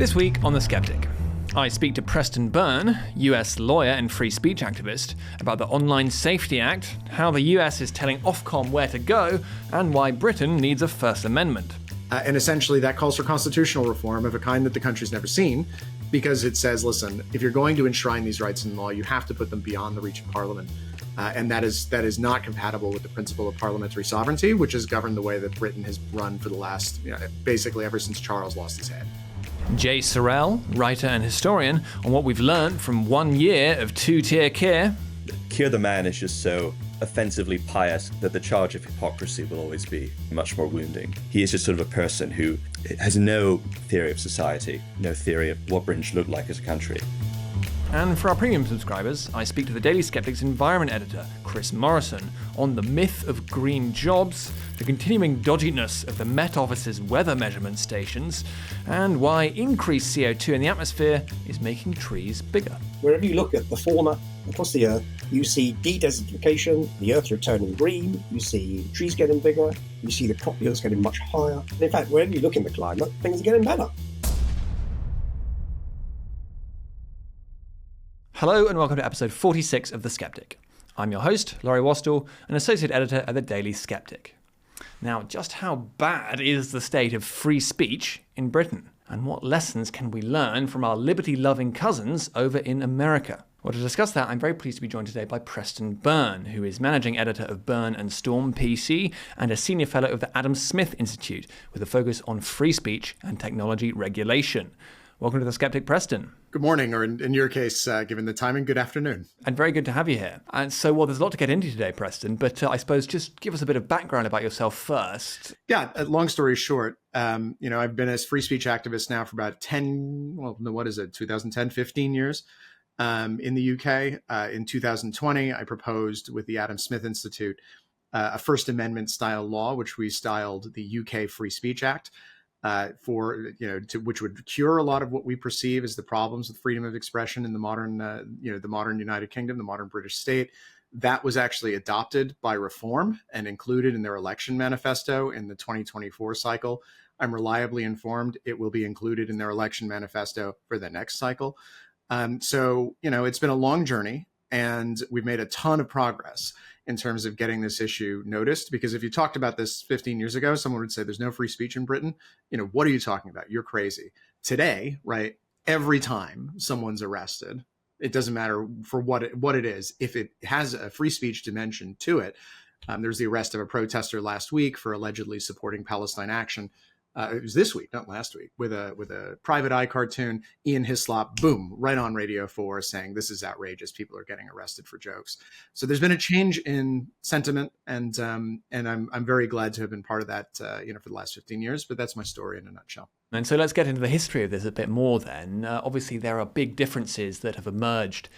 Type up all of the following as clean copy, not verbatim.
This week on The Sceptic, I speak to Preston Byrne, US lawyer and free speech activist, about the Online Safety Act, how the US is telling Ofcom where to go, and why Britain needs a First Amendment. And essentially that calls for constitutional reform of a kind that the country's never seen, because it says, listen, if you're going to enshrine these rights in law, you have to put them beyond the reach of Parliament. And that is not compatible with the principle of parliamentary sovereignty, which has governed the way that Britain has run for the last, basically ever since Charles lost his head. Jay Sorel, writer and historian, on what we've learned from 1 year of two-tier Keir. Keir the man is just so offensively pious that the charge of hypocrisy will always be much more wounding. He is just sort of a person who has no theory of society, no theory of what Britain should look like as a country. And for our premium subscribers, I speak to the Daily Sceptic's environment editor, Chris Morrison, on the myth of green jobs, the continuing dodginess of the Met Office's weather measurement stations, and why increased CO2 in the atmosphere is making trees bigger. Wherever you look at the fauna across the Earth, you see de-desertification, the Earth returning green, you see trees getting bigger, you see the crop yields getting much higher. And in fact, wherever you look in the climate, things are getting better. Hello and welcome to episode 46 of The Sceptic. I'm your host, Laurie Wastell, an associate editor at the Daily Sceptic. Now, just how bad is the state of free speech in Britain? And what lessons can we learn from our liberty-loving cousins over in America? Well, to discuss that, I'm very pleased to be joined today by Preston Byrne, who is managing editor of Byrne and Storm PC and a senior fellow of the Adam Smith Institute with a focus on free speech and technology regulation. Welcome to The Sceptic, Preston. Good morning, or in your case, given the timing, good afternoon. And very good to have you here. And so, well, there's a lot to get into today, Preston, but I suppose just give us a bit of background about yourself first. Yeah, long story short, I've been a free speech activist now for about 15 years in the UK. In 2020, I proposed with the Adam Smith Institute a First Amendment style law, which we styled the UK Free Speech Act. Which would cure a lot of what we perceive as the problems with freedom of expression in the modern United Kingdom, the modern British state. That was actually adopted by Reform and included in their election manifesto in the 2024 cycle. I'm reliably informed it will be included in their election manifesto for the next cycle. So it's been a long journey, and we've made a ton of progress in terms of getting this issue noticed. Because if you talked about this 15 years ago, someone would say there's no free speech in Britain. What are you talking about? You're crazy. Today, right, every time someone's arrested, it doesn't matter for what it is, if it has a free speech dimension to it. There's the arrest of a protester last week for allegedly supporting Palestine Action. It was this week, not last week, with a private eye cartoon. Ian Hislop, boom, right on Radio 4, saying this is outrageous. People are getting arrested for jokes. So there's been a change in sentiment, and I'm very glad to have been part of that, for the last 15 years. But that's my story in a nutshell. And so let's get into the history of this a bit more then. Obviously, there are big differences that have emerged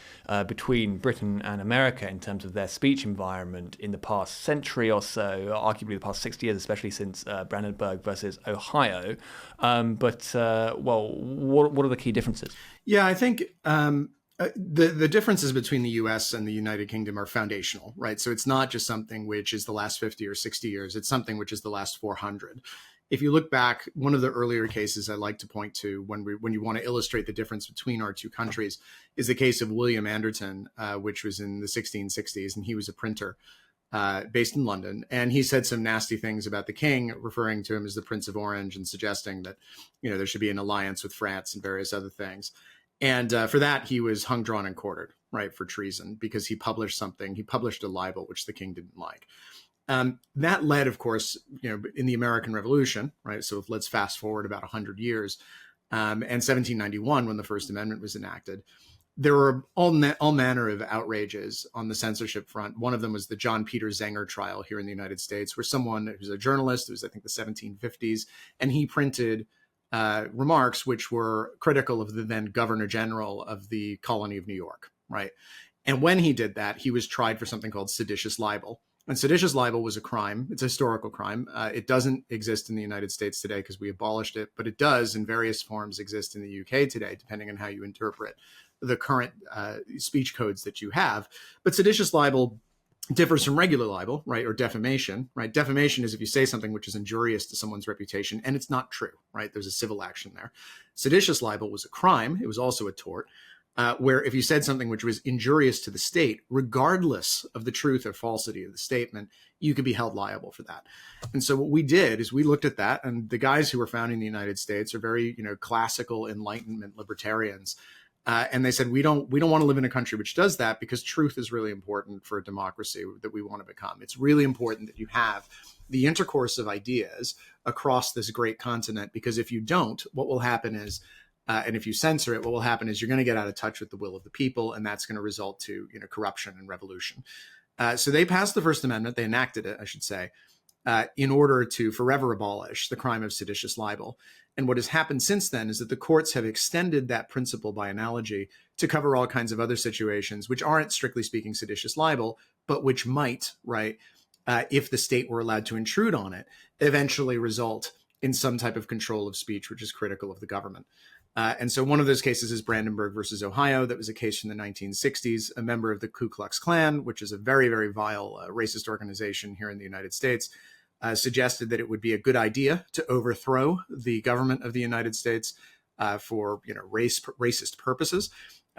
between Britain and America in terms of their speech environment in the past century or so, arguably the past 60 years, especially since Brandenburg versus Ohio. What are the key differences? Yeah, I think the differences between the US and the United Kingdom are foundational, right? So it's not just something which is the last 50 or 60 years. It's something which is the last 400. If you look back, one of the earlier cases I like to point to when you want to illustrate the difference between our two countries is the case of William Anderton, which was in the 1660s, and he was a printer based in London. And he said some nasty things about the king, referring to him as the Prince of Orange and suggesting that, there should be an alliance with France and various other things. And for that, he was hung, drawn, and quartered, right, for treason, because he published a libel, which the king didn't like. That led, of course, in the American Revolution, right? So let's fast forward about 100 years, and 1791, when the First Amendment was enacted, there were all manner of outrages on the censorship front. One of them was the John Peter Zenger trial here in the United States, where someone who's a journalist, it was, I think, the 1750s, and he printed remarks which were critical of the then Governor General of the colony of New York, right? And when he did that, he was tried for something called seditious libel. And seditious libel was a crime. It's a historical crime. It doesn't exist in the United States today because we abolished it, but it does in various forms exist in the UK today, depending on how you interpret the current speech codes that you have. But seditious libel differs from regular libel, right, or defamation, right? Defamation is if you say something which is injurious to someone's reputation and it's not true, right? There's a civil action there. Seditious libel was a crime. It was also a tort, where if you said something which was injurious to the state, regardless of the truth or falsity of the statement, you could be held liable for that. And so what we did is we looked at that, and the guys who were founding the United States are very, classical Enlightenment libertarians. And they said, we don't want to live in a country which does that, because truth is really important for a democracy that we want to become. It's really important that you have the intercourse of ideas across this great continent, because if you don't, what will happen is, and if you censor it, what will happen is you're going to get out of touch with the will of the people, and that's going to result to corruption and revolution. So they passed the First Amendment. They enacted it, I should say, in order to forever abolish the crime of seditious libel. And what has happened since then is that the courts have extended that principle by analogy to cover all kinds of other situations, which aren't strictly speaking seditious libel, but which might, right, if the state were allowed to intrude on it, eventually result in some type of control of speech, which is critical of the government. And so one of those cases is Brandenburg versus Ohio. That was a case from the 1960s. A member of the Ku Klux Klan, which is a very, very vile racist organization here in the United States, suggested that it would be a good idea to overthrow the government of the United States for racist purposes.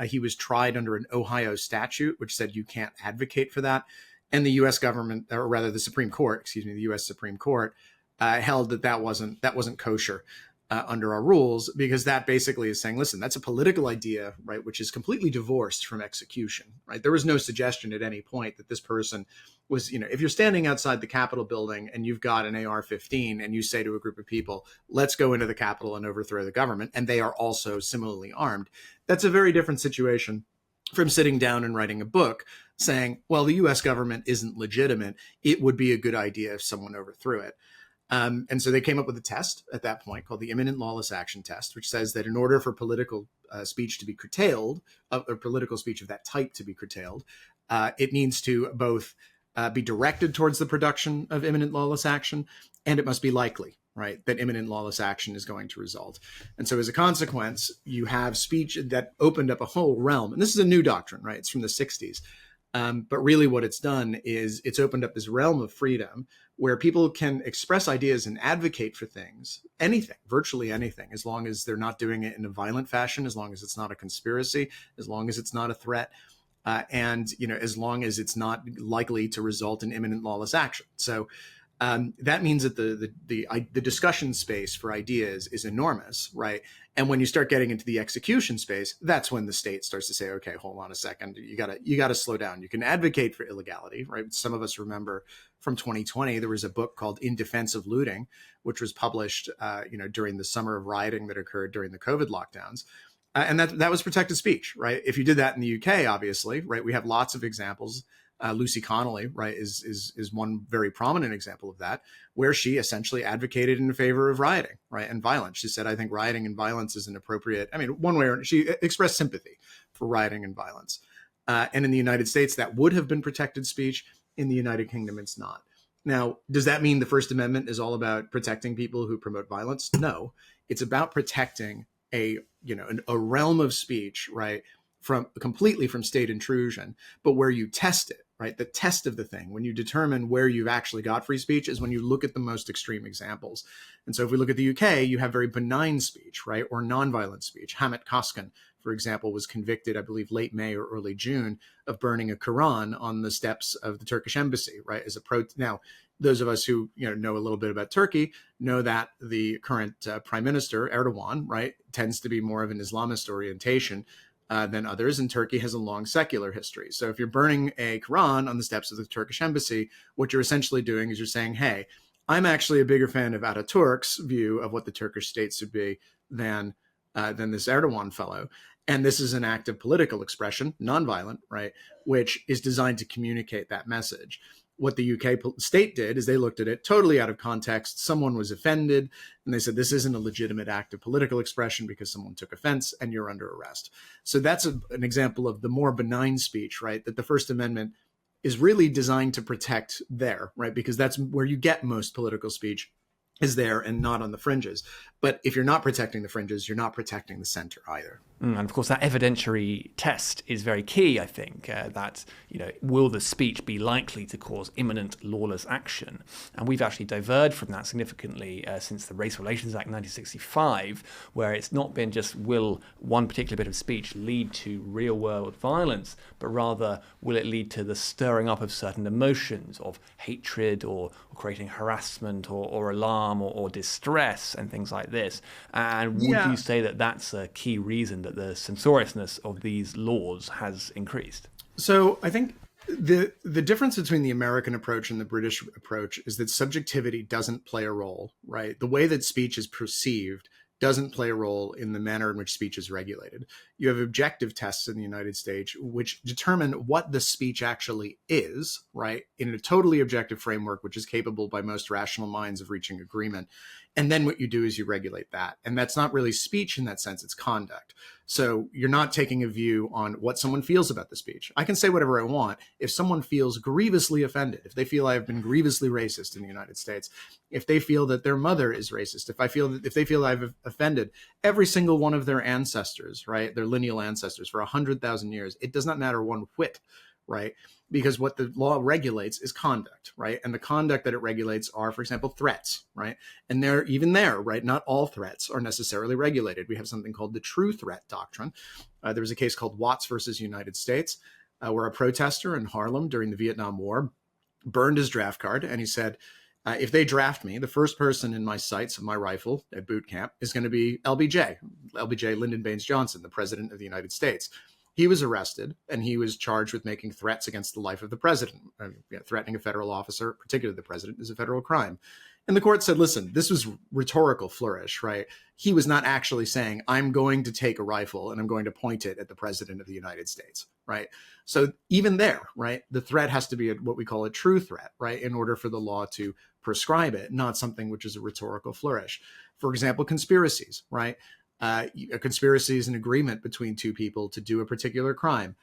He was tried under an Ohio statute, which said you can't advocate for that. And the U.S. government, or rather the Supreme Court, the U.S. Supreme Court, held that wasn't kosher under our rules, because that basically is saying, listen, that's a political idea, right, which is completely divorced from execution, right? There was no suggestion at any point that this person was, if you're standing outside the Capitol building and you've got an AR-15 and you say to a group of people, let's go into the Capitol and overthrow the government, and they are also similarly armed, that's a very different situation from sitting down and writing a book saying, well, the U.S. government isn't legitimate. It would be a good idea if someone overthrew it. And so they came up with a test at that point called the imminent lawless action test, which says that in order for political speech to be curtailed, or political speech of that type to be curtailed, it needs to both be directed towards the production of imminent lawless action, and it must be likely, right, that imminent lawless action is going to result. And so as a consequence, you have speech that opened up a whole realm. And this is a new doctrine, right? It's from the 60s. But really what it's done is it's opened up this realm of freedom where people can express ideas and advocate for things, anything, virtually anything, as long as they're not doing it in a violent fashion, as long as it's not a conspiracy, as long as it's not a threat, and as long as it's not likely to result in imminent lawless action. So that means that the discussion space for ideas is enormous, right? And when you start getting into the execution space, that's when the state starts to say, okay, hold on a second, you gotta slow down. You can advocate for illegality, right? Some of us remember from 2020, there was a book called In Defense of Looting, which was published, during the summer of rioting that occurred during the COVID lockdowns. And that was protected speech, right? If you did that in the UK, obviously, right, we have lots of examples. Lucy Connolly, right, is one very prominent example of that, where she essentially advocated in favor of rioting, right, and violence. She said, I think rioting and violence is inappropriate. I mean, one way or she expressed sympathy for rioting and violence. And in the United States, that would have been protected speech. In the United Kingdom, it's not. Now, does that mean the First Amendment is all about protecting people who promote violence? No, it's about protecting a realm of speech, right, completely from state intrusion, but where you test it, right? The test of the thing, when you determine where you've actually got free speech, is when you look at the most extreme examples. And so if we look at the UK, you have very benign speech, right? Or nonviolent speech. Hamit Koskan, for example, was convicted, I believe, late May or early June of burning a Quran on the steps of the Turkish embassy, right? Now, those of us who know a little bit about Turkey know that the current prime minister, Erdogan, right, tends to be more of an Islamist orientation than others, and Turkey has a long secular history. So if you're burning a Quran on the steps of the Turkish embassy, what you're essentially doing is you're saying, hey, I'm actually a bigger fan of Ataturk's view of what the Turkish state should be than this Erdogan fellow. And this is an act of political expression, nonviolent, right, which is designed to communicate that message. What the UK state did is they looked at it totally out of context. Someone was offended, and they said, this isn't a legitimate act of political expression because someone took offense and you're under arrest. So that's an example of the more benign speech, right, that the First Amendment is really designed to protect there, right, because that's where you get most political speech, is there and not on the fringes. But if you're not protecting the fringes, you're not protecting the center either. And of course, that evidentiary test is very key, I think, that, will the speech be likely to cause imminent lawless action? And we've actually diverged from that significantly since the Race Relations Act 1965, where it's not been just will one particular bit of speech lead to real-world violence, but rather will it lead to the stirring up of certain emotions of hatred or creating harassment or alarm or distress and things like this. And would you say that that's a key reason that the censoriousness of these laws has increased? So I think the difference between the American approach and the British approach is that subjectivity doesn't play a role, right? The way that speech is perceived doesn't play a role in the manner in which speech is regulated. You have objective tests in the United States which determine what the speech actually is, right, in a totally objective framework, which is capable by most rational minds of reaching agreement. And then what you do is you regulate that. And that's not really speech in that sense, it's conduct. So you're not taking a view on what someone feels about the speech. I can say whatever I want. If someone feels grievously offended, if they feel I have been grievously racist in the United States, if they feel that their mother is racist, if they feel I've offended every single one of their ancestors, right, their lineal ancestors for 100,000 years, it does not matter one whit, right? Because what the law regulates is conduct, right? And the conduct that it regulates are, for example, threats, right? And they're even there, right? Not all threats are necessarily regulated. We have something called the true threat doctrine. There was a case called Watts versus United States, where a protester in Harlem during the Vietnam War burned his draft card, and he said, if they draft me, the first person in my sights of my rifle at boot camp is going to be LBJ Lyndon Baines Johnson, the president of the United States. He was arrested and he was charged with making threats against the life of the president. Threatening a federal officer, particularly the president, is a federal crime. And the court said, listen, this was rhetorical flourish, right? He was not actually saying, I'm going to take a rifle and I'm going to point it at the president of the United States, right? So even there, right, the threat has to be what we call a true threat, right, in order for the law to prescribe it, not something which is a rhetorical flourish. For example, conspiracies, right? A conspiracy is an agreement between two people to do a particular crime.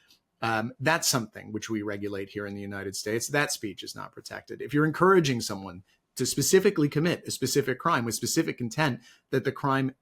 That's something which we regulate here in the United States. That speech is not protected. If you're encouraging someone to specifically commit a specific crime with specific intent that the crime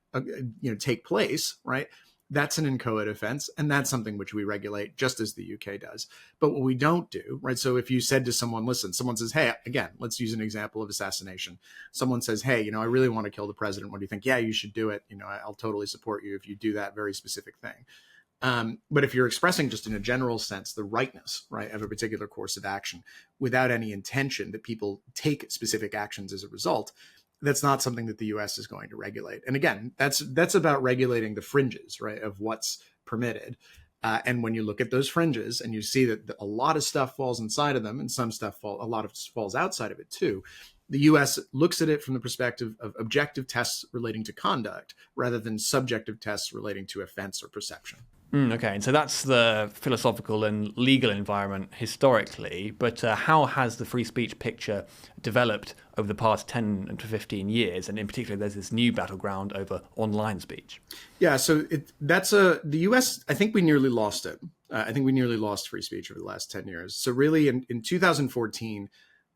take place, right? That's an inchoate offense, and that's something which we regulate just as the UK does. But what we don't do, right? So if you said to someone, listen, someone says, hey, again, let's use an example of assassination. Someone says, hey, I really want to kill the president. What do you think? Yeah, you should do it. I'll totally support you if you do that very specific thing. But if you're expressing just in a general sense the rightness, right, of a particular course of action without any intention that people take specific actions as a result, that's not something that the U.S. is going to regulate. And again, that's about regulating the fringes, right, of what's permitted. And when you look at those fringes and you see that a lot of stuff falls inside of them and a lot of falls outside of it too, the U.S. looks at it from the perspective of objective tests relating to conduct rather than subjective tests relating to offense or perception. Okay, and so that's the philosophical and legal environment historically, but how has the free speech picture developed over the past 10 to 15 years? And in particular, there's this new battleground over online speech. Yeah, so the U.S., I think we nearly lost it. I think we nearly lost free speech over the last 10 years. So really in 2014,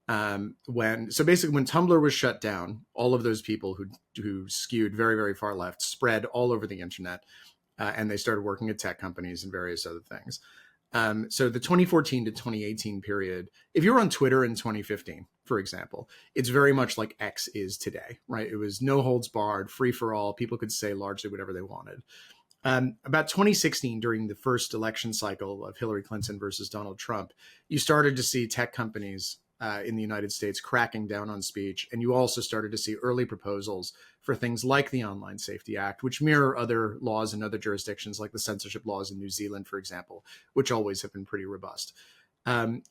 when Tumblr was shut down, all of those people who skewed very, very far left spread all over the internet. And they started working at tech companies and various other things. So the 2014 to 2018 period, if you were on Twitter in 2015, for example, it's very much like X is today, right? It was no holds barred, free for all. People could say largely whatever they wanted. About 2016, during the first election cycle of Hillary Clinton versus Donald Trump, you started to see tech companies in the United States cracking down on speech. And you also started to see early proposals for things like the Online Safety Act, which mirror other laws in other jurisdictions, like the censorship laws in New Zealand, for example, which always have been pretty robust.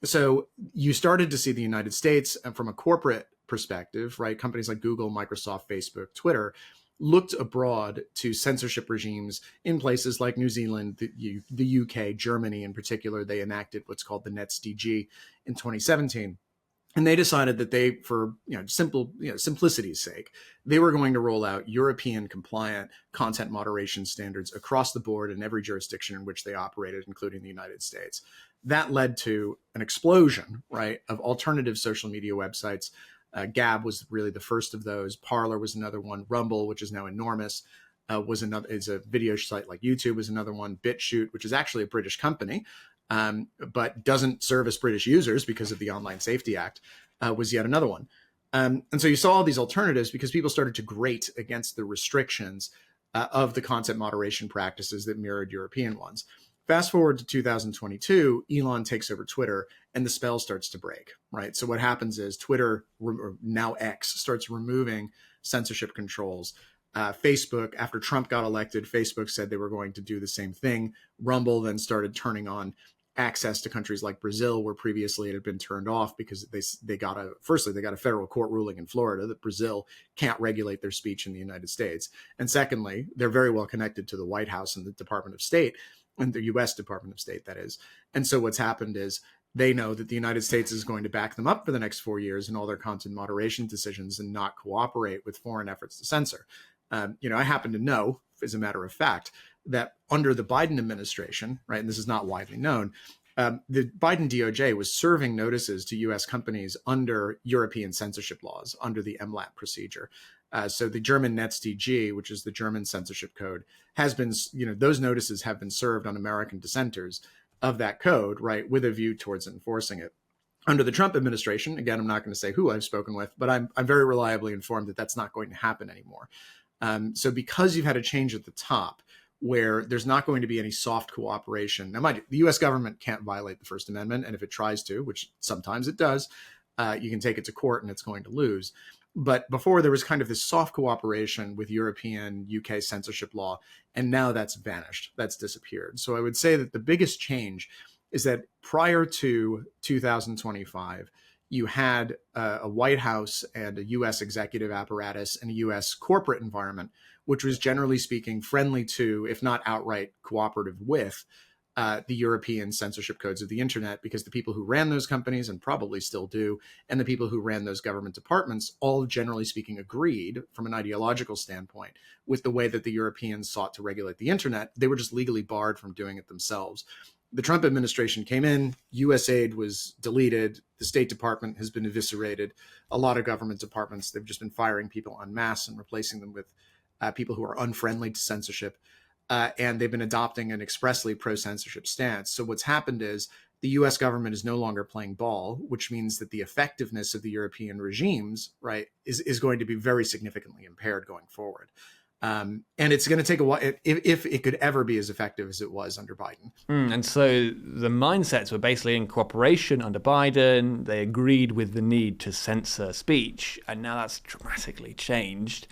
So you started to see the United States, from a corporate perspective, right? Companies like Google, Microsoft, Facebook, Twitter, looked abroad to censorship regimes in places like New Zealand, the UK, Germany in particular. They enacted what's called the NetzDG in 2017. And they decided that they, for simplicity's sake, they were going to roll out European compliant content moderation standards across the board in every jurisdiction in which they operated, including the United States. That led to an explosion, right, of alternative social media websites. Gab was really the first of those. Parler was another one. Rumble, which is now enormous. was another. It's a video site like YouTube was another one. BitChute, which is actually a British company, but doesn't service British users because of the Online Safety Act, was yet another one. And so you saw all these alternatives because people started to grate against the restrictions of the content moderation practices that mirrored European ones. Fast forward to 2022, Elon takes over Twitter and the spell starts to break, right? So what happens is Twitter, or now X, starts removing censorship controls. Facebook, after Trump got elected, Facebook said they were going to do the same thing. Rumble then started turning on access to countries like Brazil, where previously it had been turned off because they got a federal court ruling in Florida that Brazil can't regulate their speech in the United States. And secondly, they're very well connected to the White House and the Department of State, and the U.S. Department of State, that is. And so what's happened is they know that the United States is going to back them up for the next 4 years in all their content moderation decisions and not cooperate with foreign efforts to censor. I happen to know, as a matter of fact, that under the Biden administration, right, and this is not widely known, the Biden DOJ was serving notices to U.S. companies under European censorship laws, under the MLAT procedure. So the German NetzDG, which is the German censorship code, has been, those notices have been served on American dissenters of that code, right, with a view towards enforcing it. Under the Trump administration, again, I'm not going to say who I've spoken with, but I'm very reliably informed that that's not going to happen anymore. So because you've had a change at the top, where there's not going to be any soft cooperation. Now, mind you, the U.S. government can't violate the First Amendment, and if it tries to, which sometimes it does, you can take it to court and it's going to lose. But before, there was kind of this soft cooperation with European, UK censorship law, and now that's vanished. That's disappeared. So I would say that the biggest change is that prior to 2025, you had a White House and a U.S. executive apparatus and a U.S. corporate environment, which was generally speaking friendly to, if not outright cooperative with, the European censorship codes of the internet, because the people who ran those companies, and probably still do, and the people who ran those government departments all generally speaking agreed from an ideological standpoint with the way that the Europeans sought to regulate the internet. They were just legally barred from doing it themselves. The Trump administration came in, USAID was deleted, the State Department has been eviscerated, a lot of government departments, they've just been firing people en masse and replacing them with people who are unfriendly to censorship. And they've been adopting an expressly pro-censorship stance. So what's happened is the US government is no longer playing ball, which means that the effectiveness of the European regimes, right, is going to be very significantly impaired going forward. And it's going to take a while if it could ever be as effective as it was under Biden. And so the mindsets were basically in cooperation under Biden. They agreed with the need to censor speech. And now that's dramatically changed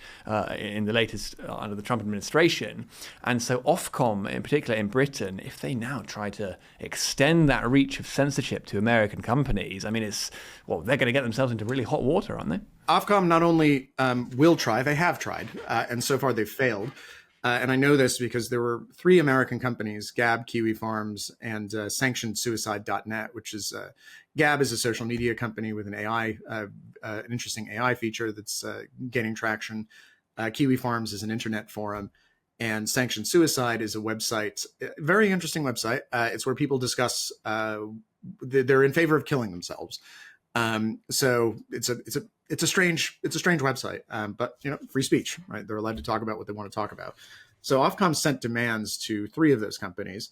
in the latest under the Trump administration. And so Ofcom, in particular in Britain, if they now try to extend that reach of censorship to American companies, I mean, they're going to get themselves into really hot water, aren't they? Ofcom not only will try, they have tried, and so far they've failed. And I know this because there were 3 American companies, Gab, Kiwi Farms, and sanctionedsuicide.net, which is Gab is a social media company with an an interesting AI feature that's gaining traction. Kiwi Farms is an internet forum, and Sanctioned Suicide is a website, a very interesting website. It's where people discuss they're in favor of killing themselves. So it's a strange website, but free speech, right? They're allowed to talk about what they want to talk about. So Ofcom sent demands to 3 of those companies.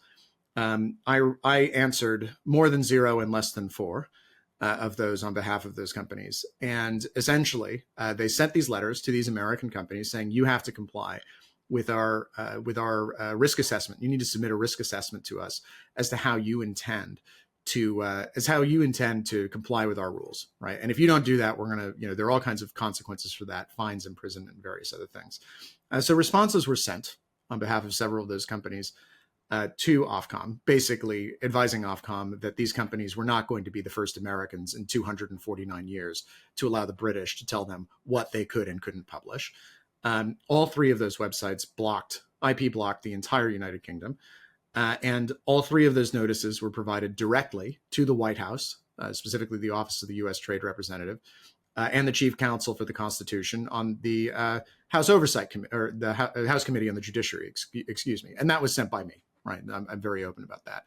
I answered more than 0 and less than 4 of those on behalf of those companies. And essentially, they sent these letters to these American companies saying, you have to comply with our risk assessment. You need to submit a risk assessment to us as to how you intend to comply with our rules, right? And if you don't do that, we're going to, there are all kinds of consequences for that, fines, imprisonment, and various other things. So responses were sent on behalf of several of those companies to Ofcom, basically advising Ofcom that these companies were not going to be the first Americans in 249 years to allow the British to tell them what they could and couldn't publish. All 3 of those websites IP blocked the entire United Kingdom. And all 3 of those notices were provided directly to the White House, specifically the Office of the U.S. Trade Representative, and the Chief Counsel for the Constitution on the House Oversight Committee, or the House Committee on the Judiciary, excuse me. And that was sent by me, right? I'm very open about that.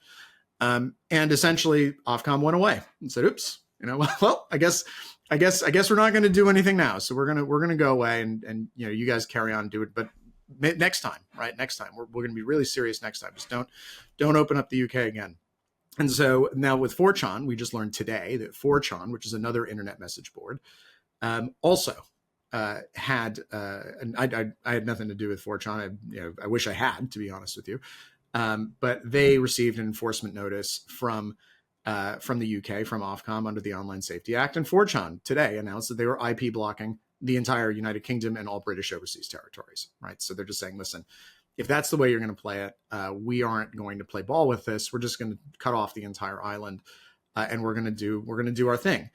And essentially, Ofcom went away and said, "Oops, well, I guess we're not going to do anything now. So we're gonna go away, and you guys carry on and do it." But next time, right? Next time, we're going to be really serious next time. Just don't open up the UK again. And so now with 4chan, we just learned today that 4chan, which is another internet message board, also had, and I had nothing to do with 4chan. I wish I had, to be honest with you. But they received an enforcement notice from the UK, from Ofcom under the Online Safety Act. And 4chan today announced that they were IP blocking the entire United Kingdom and all British overseas territories, right? So they're just saying, listen, if that's the way you're going to play it, we aren't going to play ball with this. We're just going to cut off the entire island, and we're going to do our thing.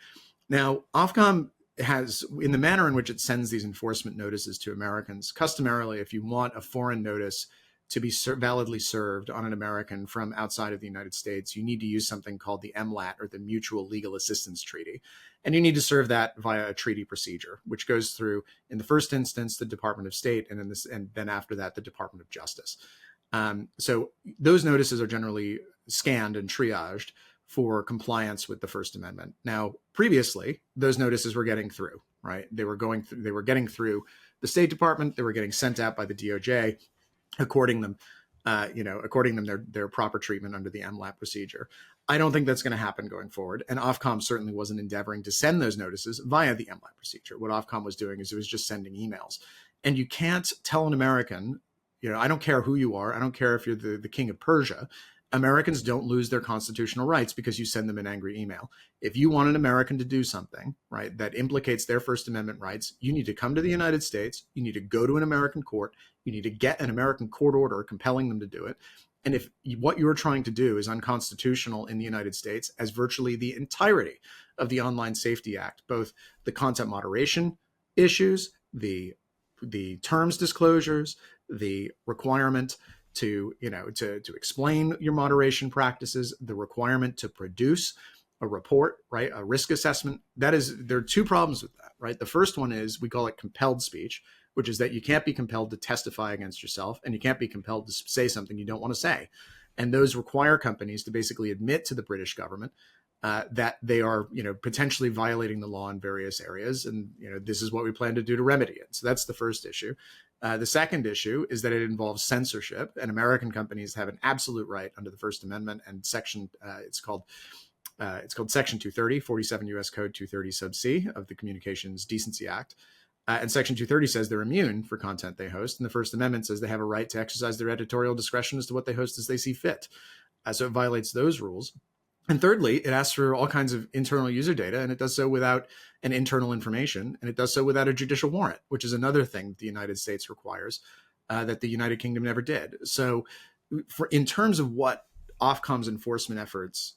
Now, Ofcom has, in the manner in which it sends these enforcement notices to Americans, customarily, if you want a foreign notice to be validly served on an American from outside of the United States, you need to use something called the MLAT, or the Mutual Legal Assistance Treaty. And you need to serve that via a treaty procedure, which goes through, in the first instance, the Department of State, and then after that, the Department of Justice. So those notices are generally scanned and triaged for compliance with the First Amendment. Now, previously, those notices were getting through, right? They were getting through the State Department. They were getting sent out by the DOJ, according them their proper treatment under the MLAT procedure. I don't think that's going to happen going forward. And Ofcom certainly wasn't endeavoring to send those notices via the MLAT procedure. What Ofcom was doing is it was just sending emails. And you can't tell an American, I don't care who you are. I don't care if you're the king of Persia. Americans don't lose their constitutional rights because you send them an angry email. If you want an American to do something, right, that implicates their First Amendment rights, you need to come to the United States. You need to go to an American court. You need to get an American court order compelling them to do it. And if what you're trying to do is unconstitutional in the United States, as virtually the entirety of the Online Safety Act, both the content moderation issues, the terms disclosures, the requirement to explain your moderation practices, the requirement to produce a report, right, a risk assessment, there are two problems with that, right? The first one is, we call it compelled speech, which is that you can't be compelled to testify against yourself, and you can't be compelled to say something you don't want to say. And those require companies to basically admit to the British government that they are, potentially violating the law in various areas. And, this is what we plan to do to remedy it. So that's the first issue. The second issue is that it involves censorship, and American companies have an absolute right under the First Amendment and section, it's called Section 230, 47 U.S. Code 230 sub C of the Communications Decency Act. And Section 230 says they're immune for content they host. And the First Amendment says they have a right to exercise their editorial discretion as to what they host as they see fit. So it violates those rules. And thirdly, it asks for all kinds of internal user data, and it does so without an internal information, and it does so without a judicial warrant, which is another thing that the United States requires that the United Kingdom never did. So in terms of what Ofcom's enforcement efforts,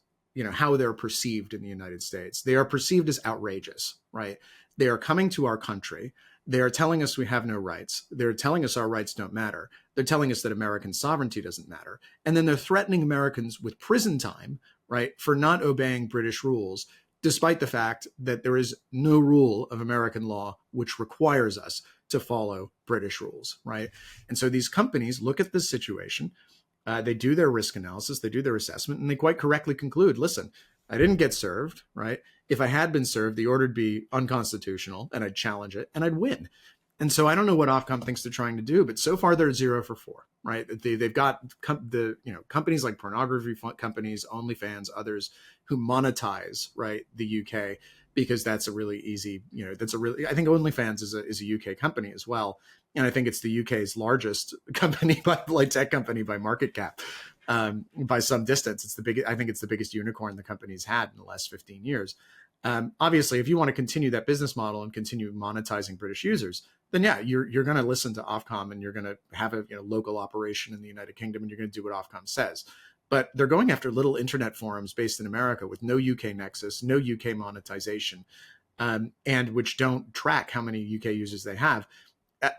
how they're perceived in the United States, they are perceived as outrageous, right? They are coming to our country. They are telling us we have no rights. They're telling us our rights don't matter. They're telling us that American sovereignty doesn't matter. And then they're threatening Americans with prison time, right, for not obeying British rules, despite the fact that there is no rule of American law which requires us to follow British rules, right? And so these companies look at this situation, they do their risk analysis, they do their assessment, and they quite correctly conclude, listen, I didn't get served, right? If I had been served, the order would be unconstitutional, and I'd challenge it, and I'd win. And so I don't know what Ofcom thinks they're trying to do, but so far they're 0 for 4, right? They've got companies like pornography companies, OnlyFans, others who monetize, right, the UK, because that's a really easy, I think OnlyFans is a UK company as well. And I think it's the UK's largest company, tech company by market cap, by some distance. I think it's the biggest unicorn the company's had in the last 15 years. Obviously, if you want to continue that business model and continue monetizing British users, then yeah, you're going to listen to Ofcom, and you're going to have a local operation in the United Kingdom, and you're going to do what Ofcom says. But they're going after little internet forums based in America with no UK nexus, no UK monetization, and which don't track how many UK users they have.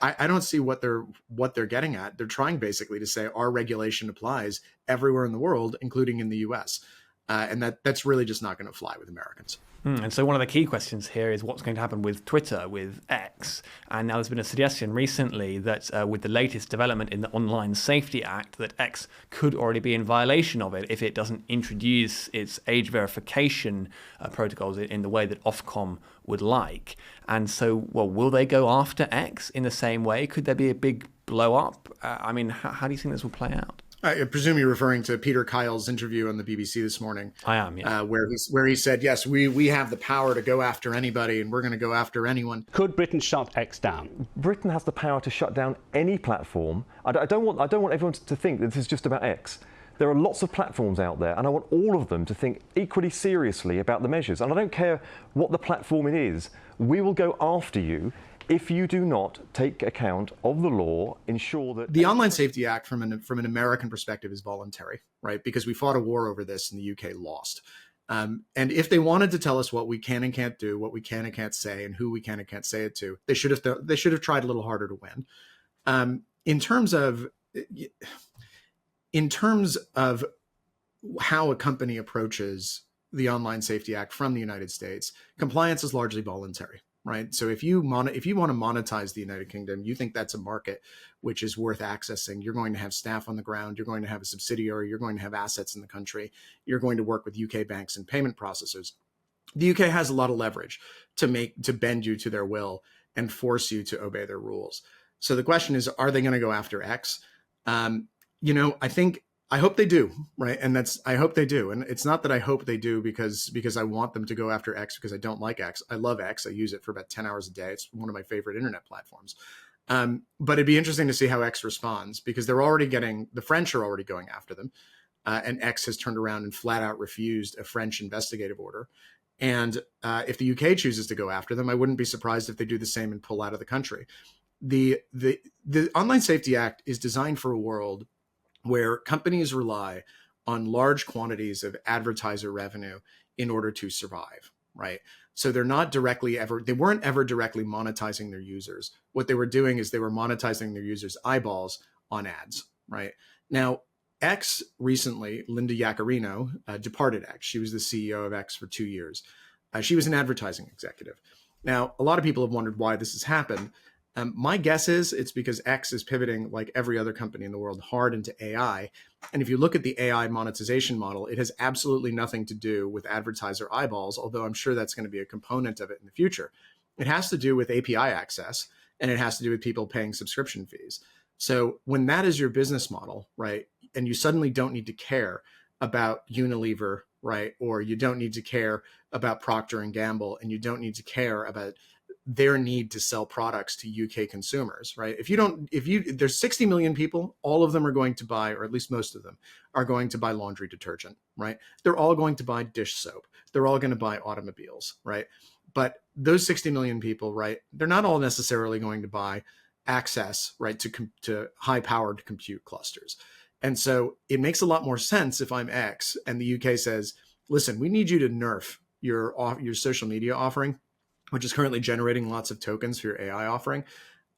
I don't see what they're getting at. They're trying basically to say our regulation applies everywhere in the world, including in the US. And that's really just not going to fly with Americans. And so one of the key questions here is what's going to happen with Twitter, with X. And now there's been a suggestion recently that with the latest development in the Online Safety Act, that X could already be in violation of it if it doesn't introduce its age verification protocols in the way that Ofcom would like. And so, will they go after X in the same way? Could there be a big blow up? I mean, how do you think this will play out? I presume you're referring to Peter Kyle's interview on the BBC this morning. I am, yeah. Where he said, yes, we have the power to go after anybody and we're going to go after anyone. Could Britain shut X down? Britain has the power to shut down any platform. I don't want everyone to think that this is just about X. There are lots of platforms out there, and I want all of them to think equally seriously about the measures. And I don't care what the platform it is. We will go after you if you do not take account of the law, ensure that... The Online Safety Act, from an American perspective, is voluntary, right? Because we fought a war over this and the UK lost. And if they wanted to tell us what we can and can't do, what we can and can't say, and who we can and can't say it to, they should have tried a little harder to win. In terms of how a company approaches the Online Safety Act from the United States, compliance is largely voluntary, right? So if you want to monetize the United Kingdom, you think that's a market which is worth accessing, you're going to have staff on the ground, you're going to have a subsidiary, you're going to have assets in the country, you're going to work with UK banks and payment processors. The UK has a lot of leverage to bend you to their will and force you to obey their rules. So the question is, are they going to go after X? I hope they do, right? And I hope they do. And it's not that I hope they do because I want them to go after X because I don't like X. I love X. I use it for about 10 hours a day. It's one of my favorite internet platforms. But it'd be interesting to see how X responds, because the French are already going after them. And X has turned around and flat out refused a French investigative order. And if the UK chooses to go after them, I wouldn't be surprised if they do the same and pull out of the country. The Online Safety Act is designed for a world where companies rely on large quantities of advertiser revenue in order to survive, right? So they weren't ever directly monetizing their users. What they were doing is they were monetizing their users' eyeballs on ads, right? Now, X recently, Linda Yaccarino, departed X. She was the CEO of X for 2 years. She was an advertising executive. Now, a lot of people have wondered why this has happened. My guess is it's because X is pivoting, like every other company in the world, hard into AI. And if you look at the AI monetization model, it has absolutely nothing to do with advertiser eyeballs, although I'm sure that's going to be a component of it in the future. It has to do with API access, and it has to do with people paying subscription fees. So when that is your business model, right, and you suddenly don't need to care about Unilever, right, or you don't need to care about Procter & Gamble, and you don't need to care about their need to sell products to UK consumers, right? There's 60 million people, all of them are going to buy, or at least most of them are going to buy laundry detergent, right? They're all going to buy dish soap. They're all going to buy automobiles, right? But those 60 million people, right, they're not all necessarily going to buy access, right, to high-powered compute clusters. And so it makes a lot more sense if I'm X and the UK says, listen, we need you to nerf your social media offering, which is currently generating lots of tokens for your AI offering.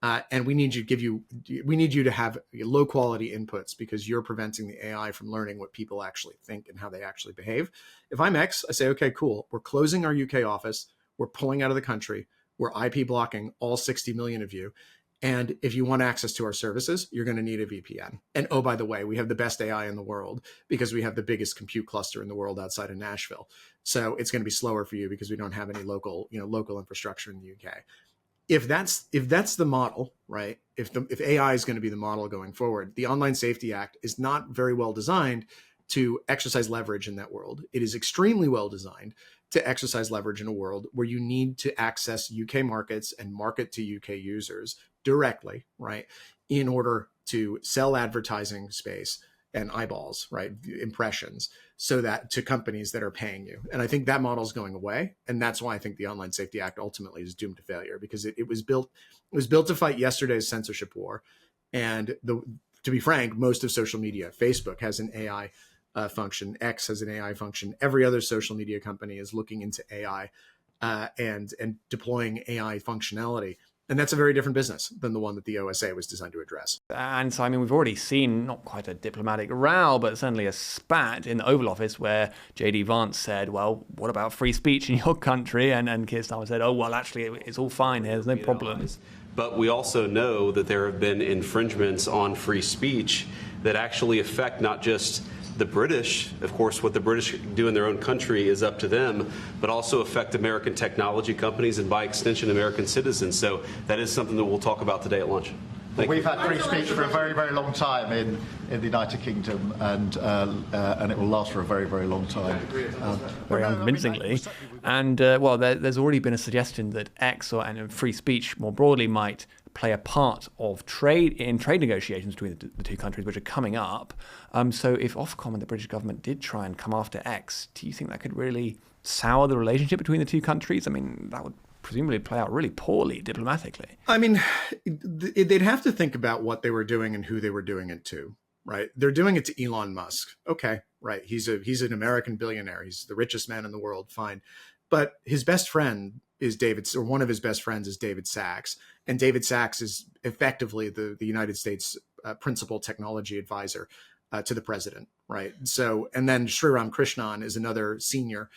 And we need you to have low quality inputs because you're preventing the AI from learning what people actually think and how they actually behave. If I'm X, I say, okay, cool. We're closing our UK office. We're pulling out of the country. We're IP blocking all 60 million of you. And if you want access to our services, you're going to need a VPN. And oh, by the way, we have the best AI in the world because we have the biggest compute cluster in the world outside of Nashville. So it's going to be slower for you because we don't have any local infrastructure in the UK. If that's the model, right? If AI is going to be the model going forward, the Online Safety Act is not very well designed to exercise leverage in that world. It is extremely well designed to exercise leverage in a world where you need to access UK markets and market to UK users directly, right, in order to sell advertising space and eyeballs, right, impressions, so that to companies that are paying you. And I think that model is going away, and that's why I think the Online Safety Act ultimately is doomed to failure, because it was built to fight yesterday's censorship war. And to be frank, most of social media, Facebook has an AI function, X has an AI function. Every other social media company is looking into AI and deploying AI functionality. And that's a very different business than the one that the OSA was designed to address. And so, I mean, we've already seen not quite a diplomatic row, but certainly a spat in the Oval Office where J.D. Vance said, well, what about free speech in your country? And Keir Starmer said, oh, well, actually, it's all fine here. There's no problem. But we also know that there have been infringements on free speech that actually affect not just the British. Of course, what the British do in their own country is up to them, but also affect American technology companies and by extension American citizens. So that is something that we'll talk about today at lunch. We've had free speech for a very, very long time in the United Kingdom, and it will last for a very, very long time. Very unconvincingly. And, there's already been a suggestion that X and free speech more broadly might play a part of trade negotiations between the two countries, which are coming up. So if Ofcom and the British government did try and come after X, do you think that could really sour the relationship between the two countries? I mean, that would presumably play out really poorly diplomatically. I mean, they'd have to think about what they were doing and who they were doing it to, right? They're doing it to Elon Musk. Okay, right. He's an American billionaire. He's the richest man in the world. Fine. But his best friend is one of his best friends is David Sachs. And David Sachs is effectively the United States principal technology advisor to the president, right? So, and then Sriram Krishnan is another senior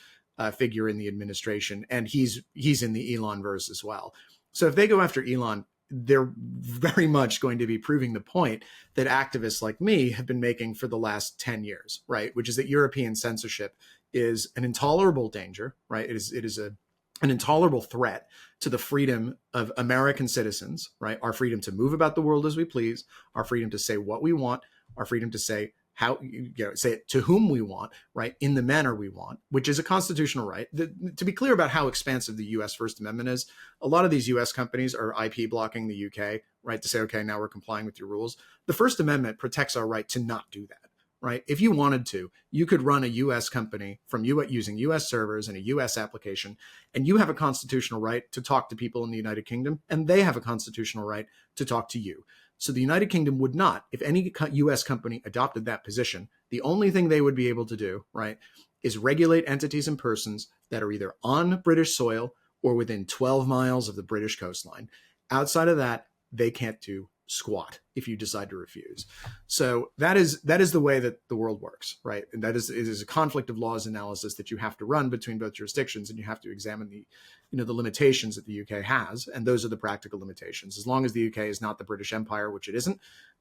figure in the administration, and he's in the Elon verse as well. So if they go after Elon, they're very much going to be proving the point that activists like me have been making for the last 10 years, right? Which is that European censorship is an intolerable danger, right? It is an intolerable threat to the freedom of American citizens, right? Our freedom to move about the world as we please, our freedom to say what we want, our freedom to say say it to whom we want, right, in the manner we want, which is a constitutional right. To be clear about how expansive the U.S. First Amendment is, a lot of these U.S. companies are IP blocking the U.K., right, to say, okay, now we're complying with your rules. The First Amendment protects our right to not do that, right? If you wanted to, you could run a U.S. company from using U.S. servers and a U.S. application, and you have a constitutional right to talk to people in the United Kingdom, and they have a constitutional right to talk to you. So the United Kingdom would not, if any U.S. company adopted that position, the only thing they would be able to do, right, is regulate entities and persons that are either on British soil or within 12 miles of the British coastline. Outside of that, they can't do squat if you decide to refuse. So that is the way that the world works, right? And it is a conflict of laws analysis that you have to run between both jurisdictions, and you have to examine the limitations that the UK has, and those are the practical limitations. As long as the UK is not the British Empire, which it isn't,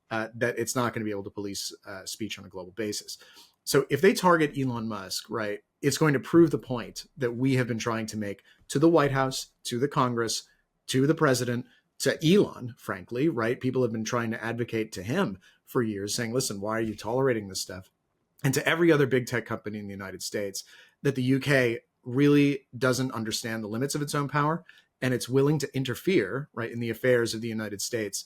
that it's not going to be able to police speech on a global basis. So if they target Elon Musk, right, it's going to prove the point that we have been trying to make to the White House, to the Congress, to the president, to Elon, frankly, right? People have been trying to advocate to him for years, saying, listen, why are you tolerating this stuff? And to every other big tech company in the United States, that the UK really doesn't understand the limits of its own power, and it's willing to interfere, right, in the affairs of the United States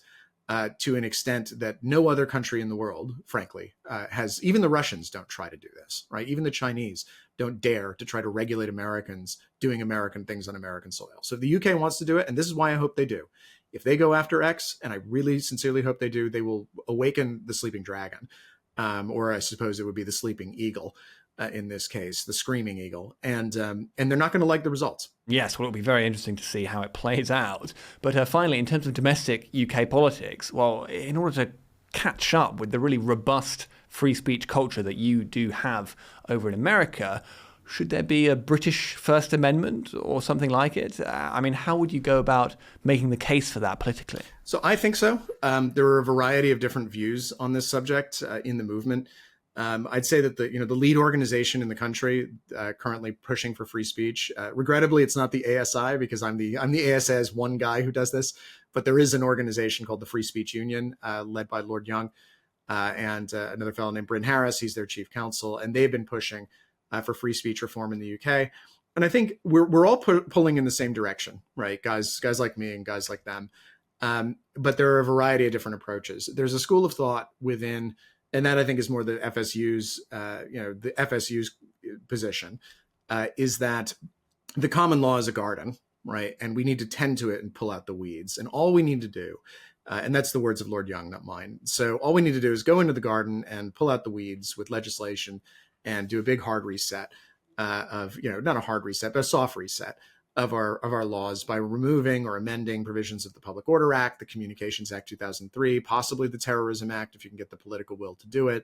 to an extent that no other country in the world, frankly, has. Even the Russians don't try to do this, right? Even the Chinese don't dare to try to regulate Americans doing American things on American soil. So if the UK wants to do it, and this is why I hope they do, if they go after X, and I really sincerely hope they do, they will awaken the sleeping dragon, or I suppose it would be the sleeping eagle in this case, the screaming eagle, and they're not going to like the results. Yes, well, it'll be very interesting to see how it plays out. But finally, in terms of domestic UK politics, well, in order to catch up with the really robust free speech culture that you do have over in America, should there be a British First Amendment or something like it? I mean, how would you go about making the case for that politically? So I think so. There are a variety of different views on this subject in the movement. I'd say that the lead organization in the country currently pushing for free speech. Regrettably, it's not the ASI, because I'm the ASI's one guy who does this, but there is an organization called the Free Speech Union, led by Lord Young and another fellow named Bryn Harris. He's their chief counsel, and they've been pushing for free speech reform in the UK. And I think we're all pulling in the same direction, right? Guys like me and guys like them. But there are a variety of different approaches. There's a school of thought within. And that I think is more the FSU's, the FSU's position is that the common law is a garden, right? And we need to tend to it and pull out the weeds. And all we need to do, and that's the words of Lord Young, not mine. So all we need to do is go into the garden and pull out the weeds with legislation and do a big hard reset of, not a hard reset, but a soft reset of our laws by removing or amending provisions of the Public Order Act, the Communications Act 2003, possibly the Terrorism Act, if you can get the political will to do it.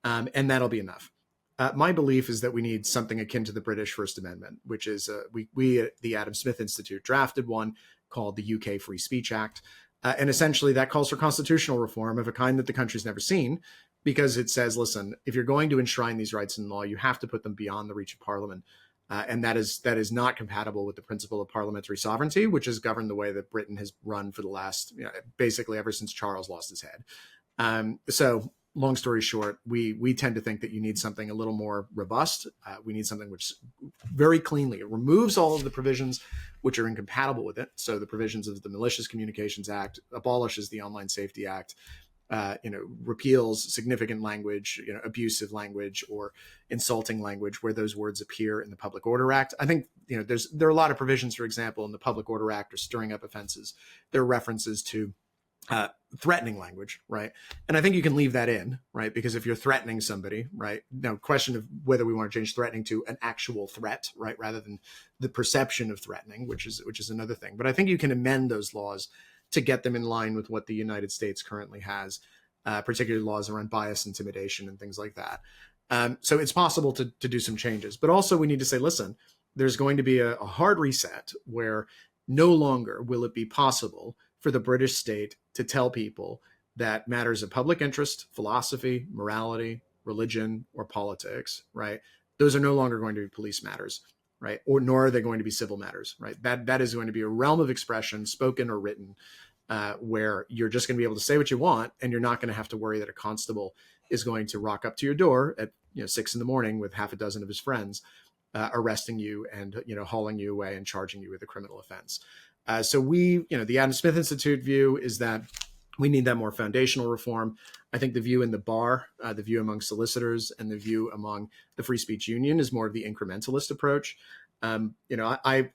And that'll be enough. My belief is that we need something akin to the British First Amendment, which is we at the Adam Smith Institute drafted one called the UK Free Speech Act. And essentially that calls for constitutional reform of a kind that the country's never seen, because it says, listen, if you're going to enshrine these rights in law, you have to put them beyond the reach of Parliament. And that is not compatible with the principle of parliamentary sovereignty, which has governed the way that Britain has run for the last, basically ever since Charles lost his head. So long story short, we tend to think that you need something a little more robust. We need something which very cleanly removes all of the provisions which are incompatible with it. So the provisions of the Malicious Communications Act, abolishes the Online Safety Act, repeals significant language, abusive language or insulting language where those words appear in the Public Order Act. I think, there are a lot of provisions, for example, in the Public Order Act or stirring up offenses. There are references to threatening language, right? And I think you can leave that in, right? Because if you're threatening somebody, right? Now, question of whether we want to change threatening to an actual threat, right? Rather than the perception of threatening, which is another thing. But I think you can amend those laws to get them in line with what the United States currently has, particularly laws around bias, intimidation, and things like that. So it's possible to do some changes. But also we need to say, listen, there's going to be a hard reset where no longer will it be possible for the British state to tell people that matters of public interest, philosophy, morality, religion, or politics, right? Those are no longer going to be police matters, right? Or nor are they going to be civil matters, right? That is going to be a realm of expression, spoken or written, where you're just going to be able to say what you want, and you're not going to have to worry that a constable is going to rock up to your door at 6 a.m. with half a dozen of his friends, arresting you and hauling you away and charging you with a criminal offense. So the Adam Smith Institute view is that we need that more foundational reform. I think the view in the bar, the view among solicitors, and the view among the Free Speech Union is more of the incrementalist approach. I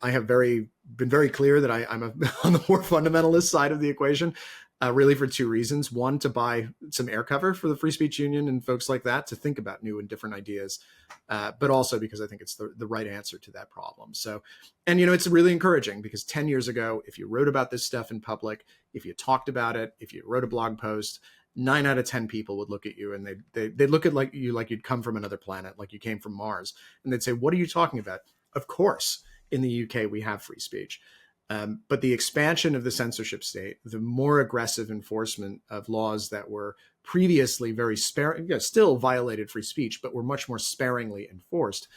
have been very clear that I'm on the more fundamentalist side of the equation, really for two reasons. One, to buy some air cover for the Free Speech Union and folks like that to think about new and different ideas, but also because I think it's the right answer to that problem. So, and it's really encouraging because 10 years ago, if you wrote about this stuff in public, if you talked about it, if you wrote a blog post, 9 out of 10 people would look at you and they'd look at like you'd come from another planet, like you came from Mars, and they'd say, "What are you talking about?" Of course, in the UK, we have free speech. But the expansion of the censorship state, the more aggressive enforcement of laws that were previously very sparing, still violated free speech, but were much more sparingly enforced,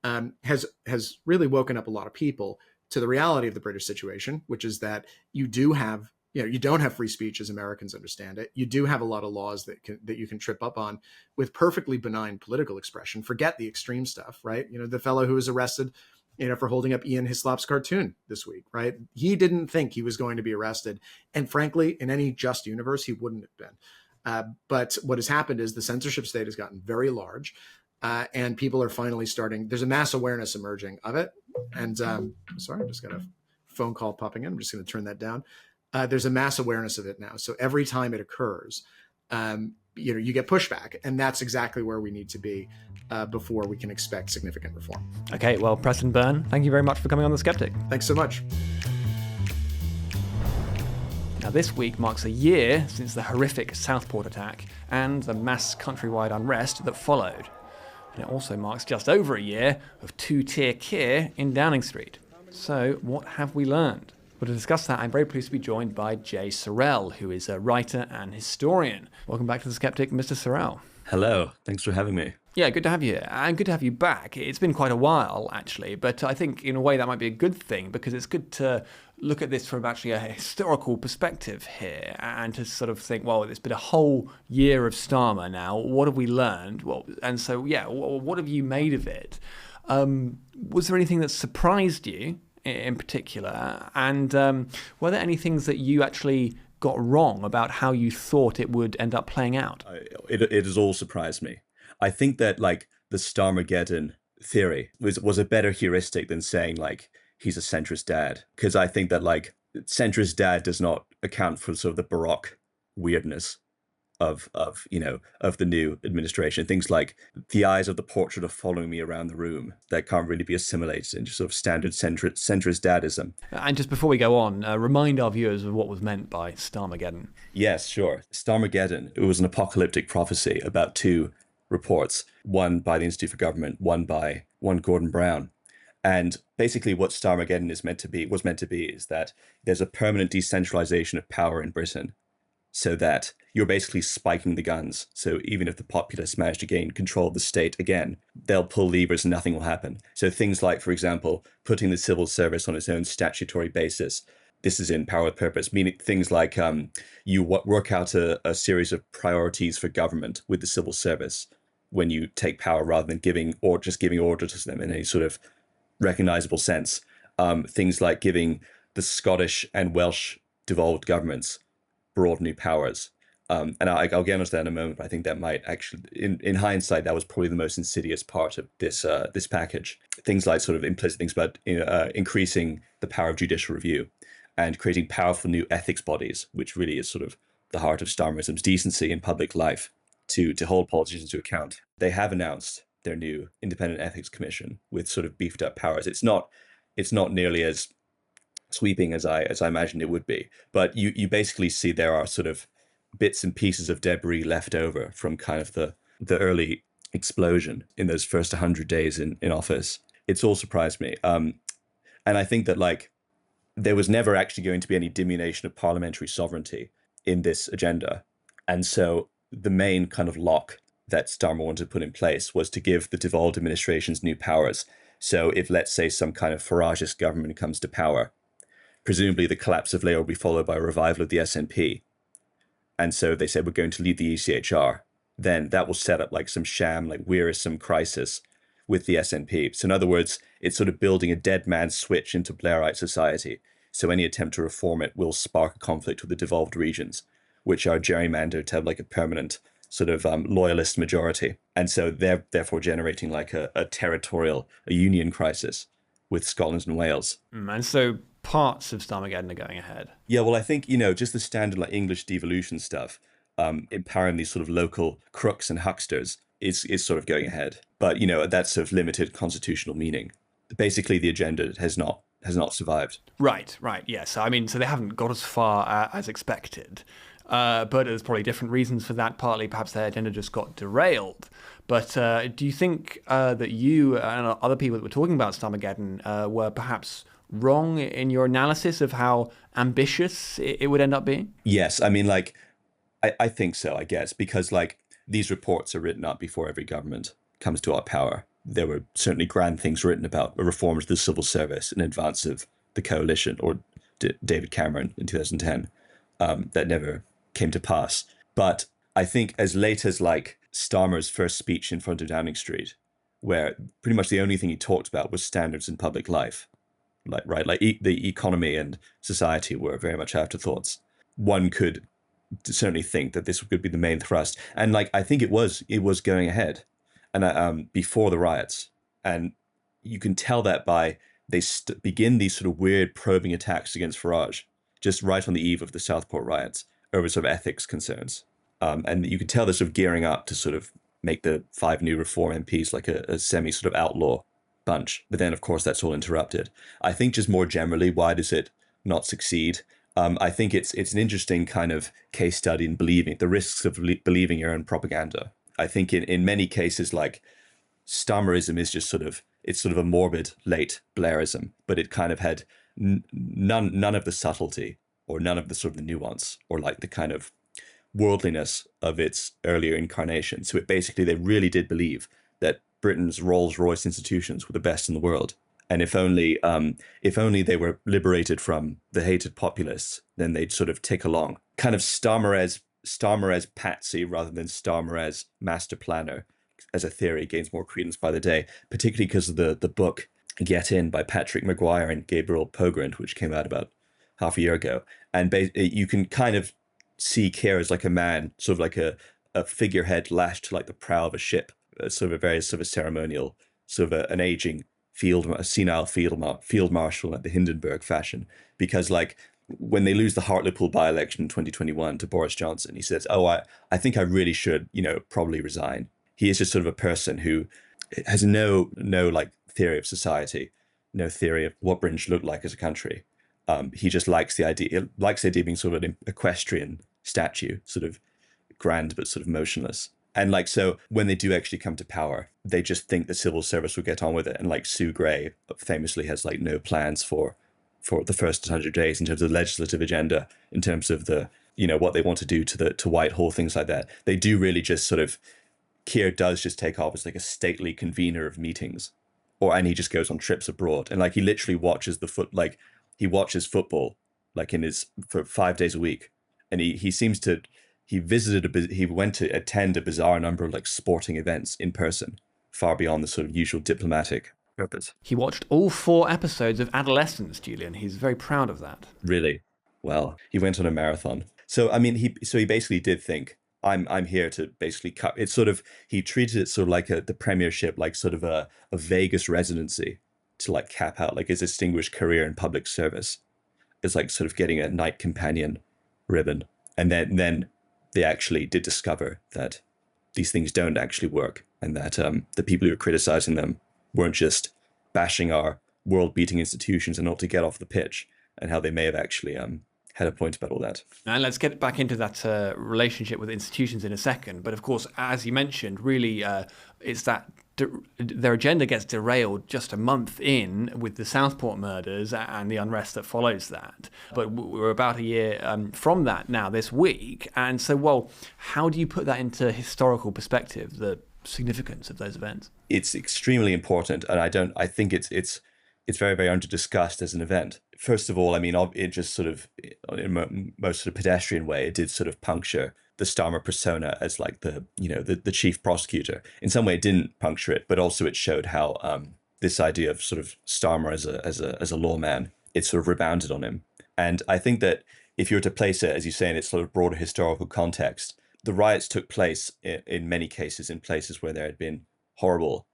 has really woken up a lot of people to the reality of the British situation, which is that you don't have free speech as Americans understand it. You do have a lot of laws that you can trip up on with perfectly benign political expression. Forget the extreme stuff, right? The fellow who was arrested, for holding up Ian Hislop's cartoon this week, right? He didn't think he was going to be arrested. And frankly, in any just universe, he wouldn't have been. But what has happened is the censorship state has gotten very large, and people are finally starting. There's a mass awareness emerging of it. And sorry, I just got a phone call popping in. I'm just going to turn that down. There's a mass awareness of it now. So every time it occurs, you get pushback. And that's exactly where we need to be before we can expect significant reform. Okay, well, Preston Byrne, thank you very much for coming on The Sceptic. Thanks so much. Now, this week marks a year since the horrific Southport attack and the mass countrywide unrest that followed. And it also marks just over a year of two-tier Keir in Downing Street. So, what have we learned? Well, to discuss that, I'm very pleased to be joined by Jay Sorel, who is a writer and historian. Welcome back to The Sceptic, Mr. Sorel. Hello, thanks for having me. Yeah, good to have you here, and good to have you back. It's been quite a while, actually, but I think in a way that might be a good thing, because it's good to look at this from actually a historical perspective here, and to sort of think, well, it's been a whole year of Starmer now. What have we learned? Well, and so, yeah, what have you made of it? Was there anything that surprised you in particular? And were there any things that you actually got wrong about how you thought it would end up playing out? It has all surprised me. I think that the Starmageddon theory was a better heuristic than saying he's a centrist dad, because I think that centrist dad does not account for sort of the Baroque weirdness of the new administration. Things like the eyes of the portrait are following me around the room that can't really be assimilated into sort of standard centrist dadism. And just before we go on, remind our viewers of what was meant by Starmageddon. Yes, sure. Starmageddon, it was an apocalyptic prophecy about two reports, one by the Institute for Government, one Gordon Brown. And basically what Starmageddon was meant to be is that there's a permanent decentralization of power in Britain, so that you're basically spiking the guns. So even if the populists manage to gain control of the state again, they'll pull levers and nothing will happen. So things like, for example, putting the civil service on its own statutory basis. This is in power with purpose, meaning things like you work out a series of priorities for government with the civil service when you take power, rather than giving orders to them in any sort of recognizable sense. Things like giving the Scottish and Welsh devolved governments broad new powers. And I'll get into that in a moment, but I think that might actually, in hindsight, that was probably the most insidious part of this package. Things like sort of implicit things about increasing the power of judicial review and creating powerful new ethics bodies, which really is sort of the heart of Starmerism's decency in public life, to hold politicians to account. They have announced their new independent ethics commission with sort of beefed up powers. It's not nearly as sweeping as I imagined it would be, but you basically see there are sort of bits and pieces of debris left over from kind of the early explosion in those first 100 days in office. It's all surprised me. And I think that like there was never actually going to be any diminution of parliamentary sovereignty in this agenda. And so the main kind of lock that Starmer wanted to put in place was to give the devolved administrations new powers. So if, let's say, some kind of Farageist government comes to power, presumably the collapse of Labour will be followed by a revival of the SNP. And so they said, we're going to lead the ECHR. Then that will set up like some sham, like wearisome crisis with the SNP. So in other words, it's sort of building a dead man's switch into Blairite society. So any attempt to reform it will spark a conflict with the devolved regions, which are gerrymandered to have like a permanent sort of loyalist majority. And so they're therefore generating like a union crisis with Scotland and Wales. And so parts of Starmageddon are going ahead. Yeah, well, I think, just the standard like English devolution stuff, empowering these sort of local crooks and hucksters is sort of going ahead. But, that's sort of limited constitutional meaning. Basically, the agenda has not survived. Right, yes. So they haven't got as far as expected. But there's probably different reasons for that. Partly, perhaps their agenda just got derailed. But do you think that you and other people that were talking about Starmageddon were perhaps wrong in your analysis of how ambitious it would end up being? Yes, I think so, I guess, because these reports are written up before every government comes to our power. There were certainly grand things written about a reform to the civil service in advance of the coalition or David Cameron in 2010 that never came to pass. But I think as late as Starmer's first speech in front of Downing Street, where pretty much the only thing he talked about was standards in public life, the economy and society were very much afterthoughts. One could certainly think that this could be the main thrust, and I think it was going ahead, and before the riots, and you can tell that by they begin these sort of weird probing attacks against Farage just right on the eve of the Southport riots over sort of ethics concerns, and you can tell they're sort of gearing up to sort of make the 5 new Reform MPs like a semi sort of outlaw bunch. But then, of course, that's all interrupted. I think just more generally, why does it not succeed? I think it's an interesting kind of case study in believing the risks of believing your own propaganda. I think in many cases, Starmerism is just it's sort of a morbid late Blairism, but it kind of had none of the subtlety or none of the sort of the nuance or the kind of worldliness of its earlier incarnation. So they really did believe that Britain's Rolls-Royce institutions were the best in the world. And if only they were liberated from the hated populists, then they'd sort of tick along. Kind of Starmer as patsy rather than Starmer as master planner as a theory gains more credence by the day, particularly because of the book Get In by Patrick Maguire and Gabriel Pogrund, which came out about half a year ago. And you can kind of see Keir as a man, sort of a figurehead lashed to the prow of a ship, sort of a very sort of ceremonial, sort of an aging senile field marshal like the Hindenburg fashion. Because when they lose the Hartlepool by-election in 2021 to Boris Johnson, he says, I think I really should, probably resign. He is just sort of a person who has no theory of society, no theory of what Britain should look like as a country. He just likes the idea of being sort of an equestrian statue, sort of grand but sort of motionless. And so when they do actually come to power, they just think the civil service will get on with it. And Sue Gray famously has no plans for the first 100 days in terms of the legislative agenda, in terms of the what they want to do to Whitehall, things like that. They do really just sort of, Keir does just take off as like a stately convener of meetings, and he just goes on trips abroad, and like he literally watches he watches football like for 5 days a week, and he went to attend a bizarre number of like sporting events in person, far beyond the sort of usual diplomatic purpose. He watched all 4 episodes of Adolescence, Julian. He's very proud of that. Really? Well, he went on a marathon. So I mean, he basically did think, I'm here to basically cut. It's sort of, he treated it sort of like the premiership, like sort of a Vegas residency to like cap out like his distinguished career in public service. It's like sort of getting a knight companion ribbon. And then they actually did discover that these things don't actually work, and that the people who were criticizing them weren't just bashing our world-beating institutions and not to get off the pitch, and how they may have actually had a point about all that. And let's get back into that relationship with institutions in a second. But of course, as you mentioned, really it's that their agenda gets derailed just a month in with the Southport murders and the unrest that follows that. But we're about a year from that now this week. And so, well, how do you put that into historical perspective, the significance of those events? It's extremely important, and I think it's very, very under-discussed as an event. First of all, I mean, it just sort of, in most sort of pedestrian way, it did sort of puncture the Starmer persona as like the chief prosecutor. In some way, it didn't puncture it, but also it showed how this idea of sort of Starmer as a lawman, it sort of rebounded on him. And I think that if you were to place it, as you say, in its sort of broader historical context, the riots took place in many cases in places where there had been horrible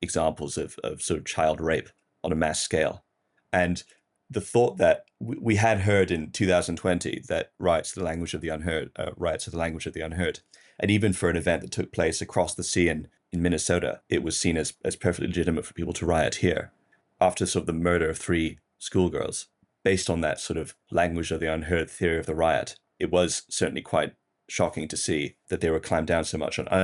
examples of sort of child rape on a mass scale. And the thought that we had heard in 2020 that riots are the language of the unheard, and even for an event that took place across the sea in Minnesota, it was seen as perfectly legitimate for people to riot here after sort of the murder of 3 schoolgirls. Based on that sort of language of the unheard theory of the riot, it was certainly quite shocking to see that they were clamped down so much on. And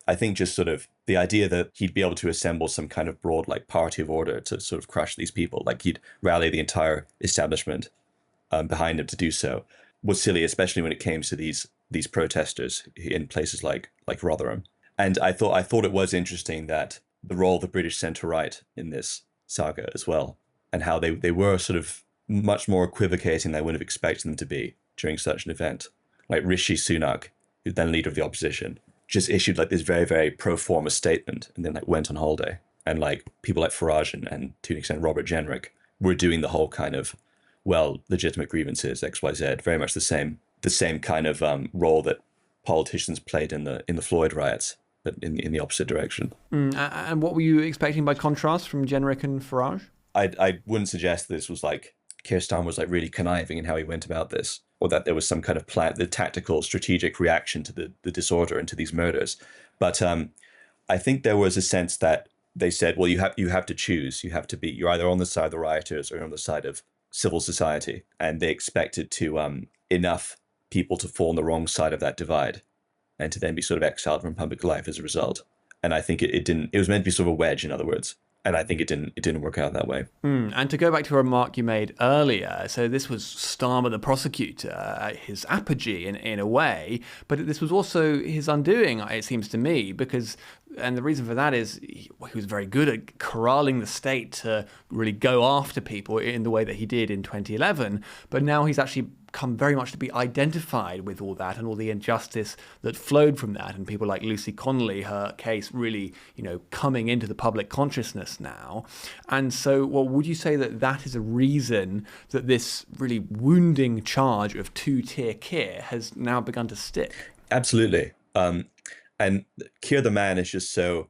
I think just sort of the idea that he'd be able to assemble some kind of broad like party of order to sort of crush these people, like he'd rally the entire establishment behind him to do so, was silly, especially when it came to these protesters in places like Rotherham. And I thought it was interesting that the role of the British centre-right in this saga as well, and how they were sort of much more equivocating than I would have expected them to be during such an event. Like Rishi Sunak, who's then leader of the opposition, just issued like this very, very pro forma statement and then like went on holiday. And like people like Farage and to an extent Robert Jenrick were doing the whole kind of, well, legitimate grievances, XYZ, very much the same kind of role that politicians played in the Floyd riots, but in the opposite direction. And what were you expecting by contrast from Jenrick and Farage? I wouldn't suggest this was like Keir Starmer was like really conniving in how he went about this, or that there was some kind of plan, the tactical, strategic reaction to the disorder and to these murders. But I think there was a sense that they said, well, you have to choose. You're either on the side of the rioters or you're on the side of civil society. And they expected to enough people to fall on the wrong side of that divide and to then be sort of exiled from public life as a result. And I think it was meant to be sort of a wedge, in other words. And I think it didn't work out that way. And to go back to a remark you made earlier, so this was Starmer the prosecutor at his apogee in a way, but this was also his undoing, it seems to me, and the reason for that is he was very good at corralling the state to really go after people in the way that he did in 2011, but now he's actually come very much to be identified with all that and all the injustice that flowed from that, and people like Lucy Connolly, her case really, coming into the public consciousness now. And so, well, would you say that is a reason that this really wounding charge of two-tier Keir has now begun to stick? Absolutely. And Keir the man is just so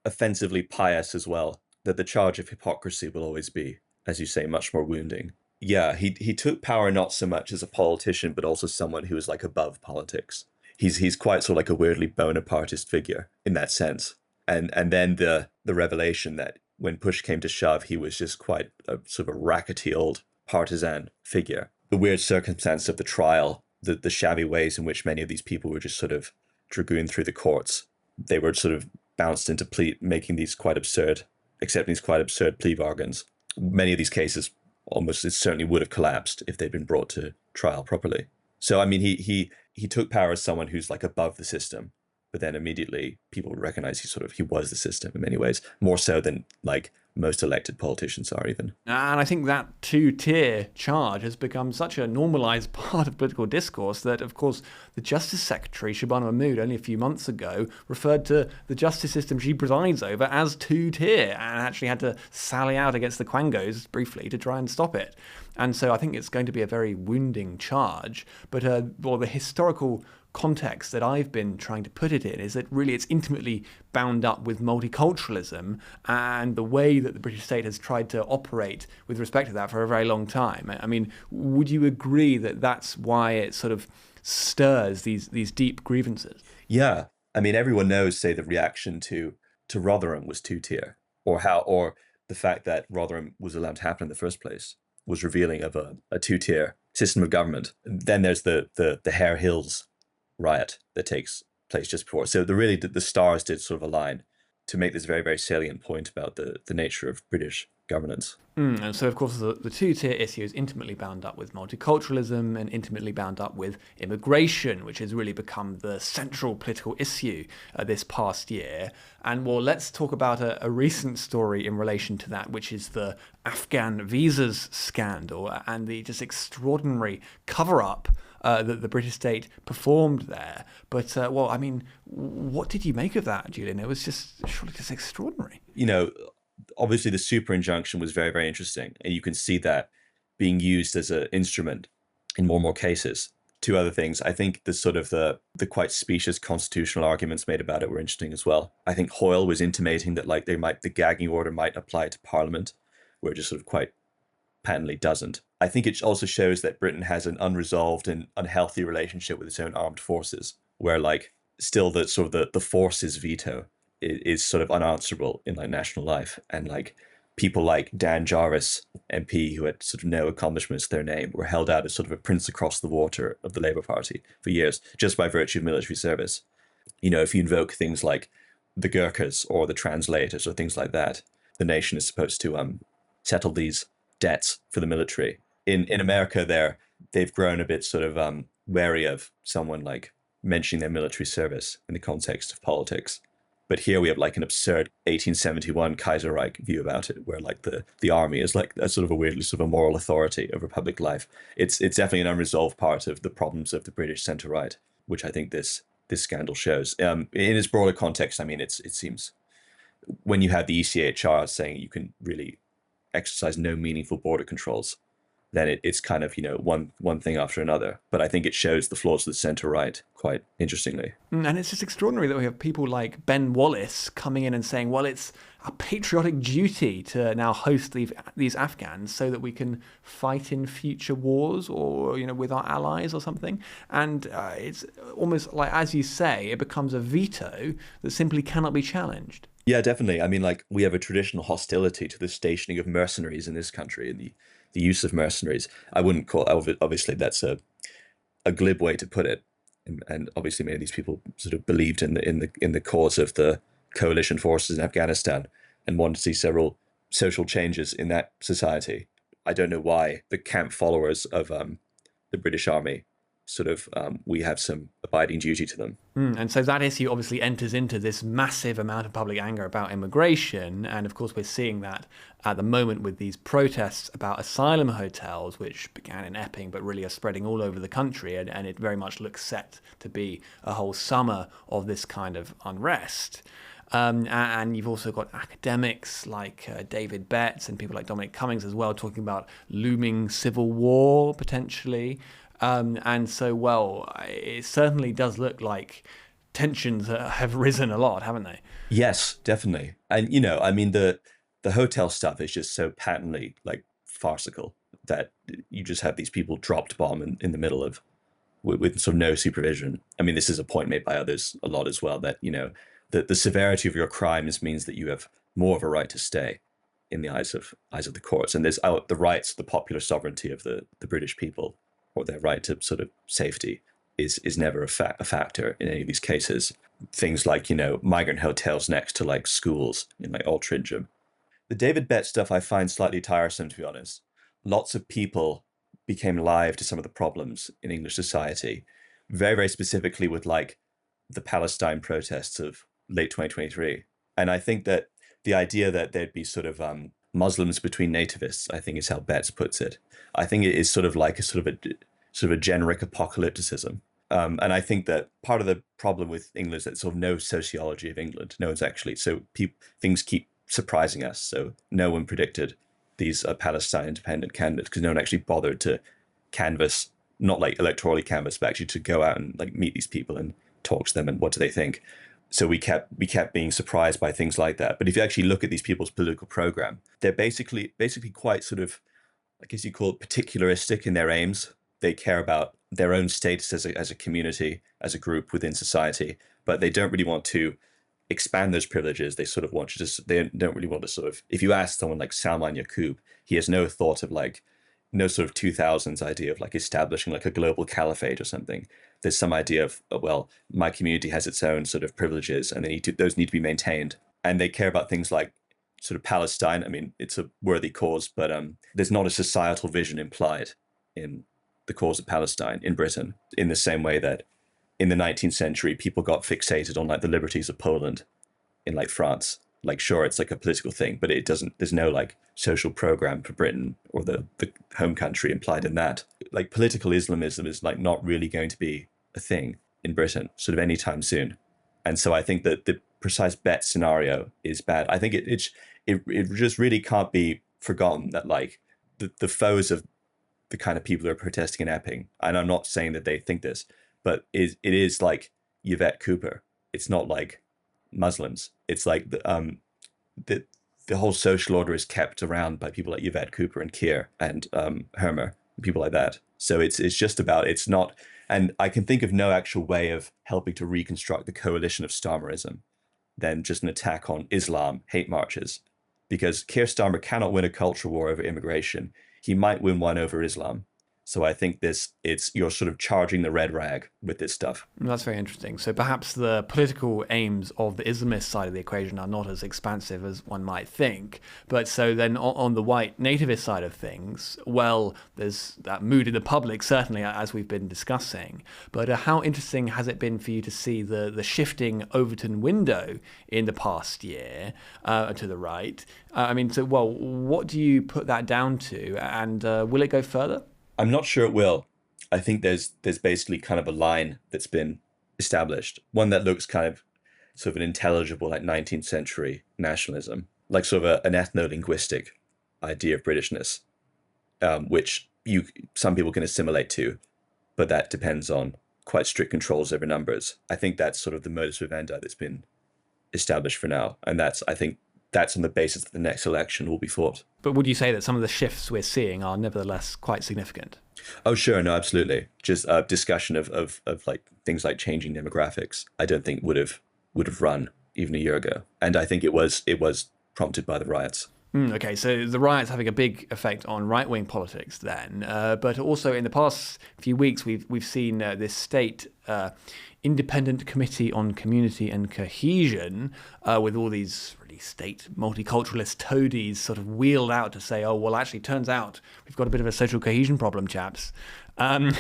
offensively pious as well that the charge of hypocrisy will always be, as you say, much more wounding. Yeah, he took power not so much as a politician, but also someone who was like above politics. He's quite sort of like a weirdly Bonapartist figure in that sense. And then the revelation that when push came to shove, he was just quite a sort of a rackety old partisan figure. The weird circumstance of the trial, the shabby ways in which many of these people were just sort of dragooned through the courts. They were sort of bounced into accepting these quite absurd plea bargains. Many of these cases, almost it certainly would have collapsed if they'd been brought to trial properly. So I mean, he took power as someone who's like above the system, but then immediately people would recognize he was the system in many ways, more so than like most elected politicians are even. And I think that two-tier charge has become such a normalised part of political discourse that, of course, the Justice Secretary, Shabana Mahmood, only a few months ago, referred to the justice system she presides over as two-tier and actually had to sally out against the Quangos briefly to try and stop it. And so I think it's going to be a very wounding charge. But the historical context that I've been trying to put it in is that really it's intimately bound up with multiculturalism and the way that the British state has tried to operate with respect to that for a very long time. I mean, would you agree that that's why it sort of stirs these deep grievances? Yeah. I mean, everyone knows, say, the reaction to Rotherham was two-tier, or the fact that Rotherham was allowed to happen in the first place was revealing of a two-tier system of government. Then there's the Hare Hills riot that takes place just before. So the stars did sort of align to make this very, very salient point about the nature of British governance. And so, of course, the two-tier issue is intimately bound up with multiculturalism and intimately bound up with immigration, which has really become the central political issue this past year. And well, let's talk about a recent story in relation to that, which is the Afghan visas scandal and the just extraordinary cover-up that the British state performed there. But, I mean, what did you make of that, Julian? It was surely just extraordinary. You know, obviously the super injunction was very, very interesting. And you can see that being used as an instrument in more and more cases. Two other things. I think the quite specious constitutional arguments made about it were interesting as well. I think Hoyle was intimating that like the gagging order might apply to Parliament, where it just sort of quite patently doesn't. I think it also shows that Britain has an unresolved and unhealthy relationship with its own armed forces, where like still the forces veto is sort of unanswerable in like national life. And like people like Dan Jarvis, MP, who had sort of no accomplishments to their name, were held out as sort of a prince across the water of the Labour Party for years, just by virtue of military service. You know, if you invoke things like the Gurkhas or the translators or things like that, the nation is supposed to settle these debts for the military. In America, they've grown a bit sort of wary of someone like mentioning their military service in the context of politics. But here we have like an absurd 1871 Kaiserreich view about it, where like the army is like a sort of a weirdly sort of a moral authority over public life. It's definitely an unresolved part of the problems of the British centre-right, which I think this scandal shows. In its broader context, I mean, it seems when you have the ECHR saying you can really exercise no meaningful border controls, then it's kind of, you know, one thing after another. But I think it shows the flaws of the centre-right quite interestingly. And it's just extraordinary that we have people like Ben Wallace coming in and saying, well, it's a patriotic duty to now host these Afghans so that we can fight in future wars or, you know, with our allies or something. And it's almost like, as you say, it becomes a veto that simply cannot be challenged. Yeah, definitely. I mean, like, we have a traditional hostility to the stationing of mercenaries in this country and the use of mercenaries. I wouldn't call, obviously that's a glib way to put it. And obviously many of these people sort of believed in the cause of the coalition forces in Afghanistan and wanted to see several social changes in that society. I don't know why the camp followers of the British Army sort of we have some abiding duty to them. And so that issue obviously enters into this massive amount of public anger about immigration. And of course, we're seeing that at the moment with these protests about asylum hotels, which began in Epping, but really are spreading all over the country. And it very much looks set to be a whole summer of this kind of unrest. And you've also got academics like David Betts and people like Dominic Cummings as well, talking about looming civil war potentially. And so, well, it certainly does look like tensions have risen a lot, haven't they? Yes, definitely. And, you know, I mean, the hotel stuff is just so patently, like, farcical that you just have these people dropped bomb in the middle of, with sort of no supervision. I mean, this is a point made by others a lot as well, that, you know, the severity of your crimes means that you have more of a right to stay in the eyes of the courts. And there's the rights, the popular sovereignty of the British people, or their right to sort of safety is never a factor in any of these cases. Things like, you know, migrant hotels next to like schools in like Altrincham. The David Betts stuff I find slightly tiresome, to be honest. Lots of people became live to some of the problems in English society, very, very specifically with like the Palestine protests of late 2023. And I think that the idea that there'd be sort of Muslims between nativists, I think is how Betts puts it. I think it is sort of like a generic apocalypticism. And I think that part of the problem with England is that sort of no sociology of England. No one's actually, so things keep surprising us. So no one predicted these Palestine independent candidates because no one actually bothered to canvass, not like electorally canvass, but actually to go out and like meet these people and talk to them and what do they think. So we kept being surprised by things like that. But if you actually look at these people's political program, they're basically quite sort of, I guess you call it particularistic in their aims. They care about their own status as a community, as a group within society, but they don't really want to expand those privileges. They sort of want to just, they don't really want to sort of, if you ask someone like Salman Yaqub, he has no thought of like, no sort of 2000s idea of like establishing like a global caliphate or something. There's some idea of, well, my community has its own sort of privileges and those need to be maintained. And they care about things like sort of Palestine. I mean, it's a worthy cause, but there's not a societal vision implied in the cause of Palestine in Britain in the same way that in the 19th century, people got fixated on like the liberties of Poland in like France. Like, sure, it's like a political thing, but it doesn't, there's no like social program for Britain or the home country implied in that. Like political Islamism is like not really going to be a thing in Britain sort of anytime soon. And so I think that the precise bet scenario is bad. I think it just really can't be forgotten that like the foes of the kind of people who are protesting in Epping, and I'm not saying that they think this, but it is like Yvette Cooper. It's not like Muslims. It's like the whole social order is kept around by people like Yvette Cooper and Keir and Hermer, people like that. So it's just about, it's not, and I can think of no actual way of helping to reconstruct the coalition of Starmerism than just an attack on Islam, hate marches, because Keir Starmer cannot win a cultural war over immigration. He might win one over Islam. So I think you're sort of charging the red rag with this stuff. That's very interesting. So perhaps the political aims of the Islamist side of the equation are not as expansive as one might think. But so then on the white nativist side of things, well, there's that mood in the public, certainly, as we've been discussing. But how interesting has it been for you to see the shifting Overton window in the past year to the right? What do you put that down to? And will it go further? I'm not sure it will. I think there's basically kind of a line that's been established, one that looks kind of sort of an intelligible like 19th century nationalism, like sort of an ethno-linguistic idea of Britishness, which some people can assimilate to, but that depends on quite strict controls over numbers. I think that's sort of the modus vivendi that's been established for now, and I think that's on the basis that the next election will be fought. But would you say that some of the shifts we're seeing are nevertheless quite significant? Oh, sure. No, absolutely. Just a discussion of like things like changing demographics, I don't think would have run even a year ago. And I think it was prompted by the riots. Okay, so the riots having a big effect on right-wing politics then, but also in the past few weeks we've seen this state independent committee on community and cohesion with all these really state multiculturalist toadies sort of wheeled out to say, oh, well, actually, turns out we've got a bit of a social cohesion problem, chaps. I mean,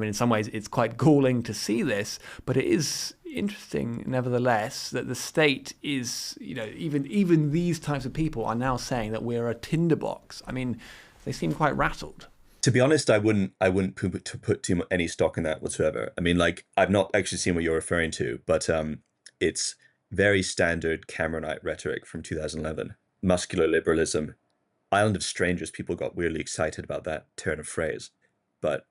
in some ways, it's quite galling to see this, but it is interesting, nevertheless, that the state is, even these types of people are now saying that we're a tinderbox. I mean, they seem quite rattled. To be honest, I wouldn't put any stock in that whatsoever. I mean, like, I've not actually seen what you're referring to, but it's very standard Cameronite rhetoric from 2011. Muscular liberalism. Island of strangers, people got weirdly excited about that turn of phrase. But,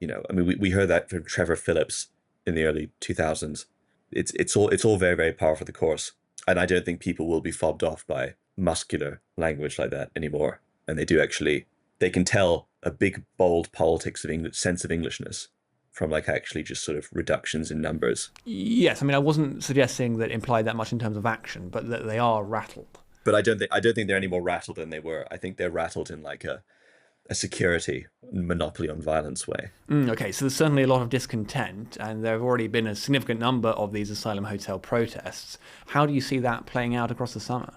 we heard that from Trevor Phillips in the early 2000s. It's all very, very par for the course. And I don't think people will be fobbed off by muscular language like that anymore. And they can tell a big, bold politics of English, sense of Englishness from like actually just sort of reductions in numbers. Yes, I wasn't suggesting that implied that much in terms of action, but that they are rattled. But I don't think they're any more rattled than they were. I think they're rattled in like a security monopoly on violence way. Okay, so there's certainly a lot of discontent, and there have already been a significant number of these asylum hotel protests. How do you see that playing out across the summer?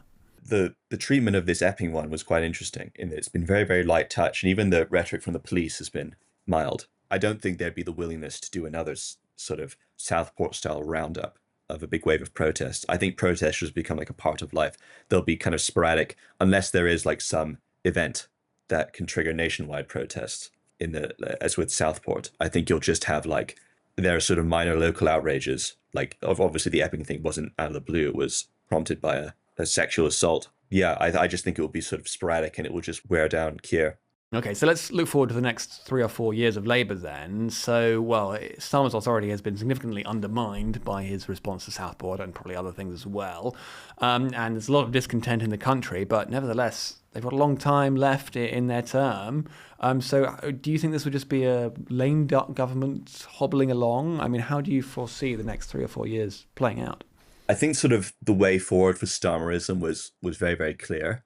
the treatment of this Epping one was quite interesting in that it's been very, very light touch, and even the rhetoric from the police has been mild. I don't think there'd be the willingness to do another sort of Southport style roundup of a big wave of protests. I think protests has become like a part of life. They'll be kind of sporadic unless there is like some event that can trigger nationwide protests as with Southport. I think you'll just have like, there are sort of minor local outrages. Like obviously the Epping thing wasn't out of the blue. It was prompted by a sexual assault. Yeah, I just think it will be sort of sporadic and it will just wear down Keir. Okay, so let's look forward to the next 3 or 4 years of Labour then. So, well, Starmer's authority has been significantly undermined by his response to Southport and probably other things as well. And there's a lot of discontent in the country, but nevertheless, they've got a long time left in their term. So do you think this would just be a lame duck government hobbling along? I mean, how do you foresee the next 3 or 4 years playing out? I think sort of the way forward for Starmerism was very, very clear.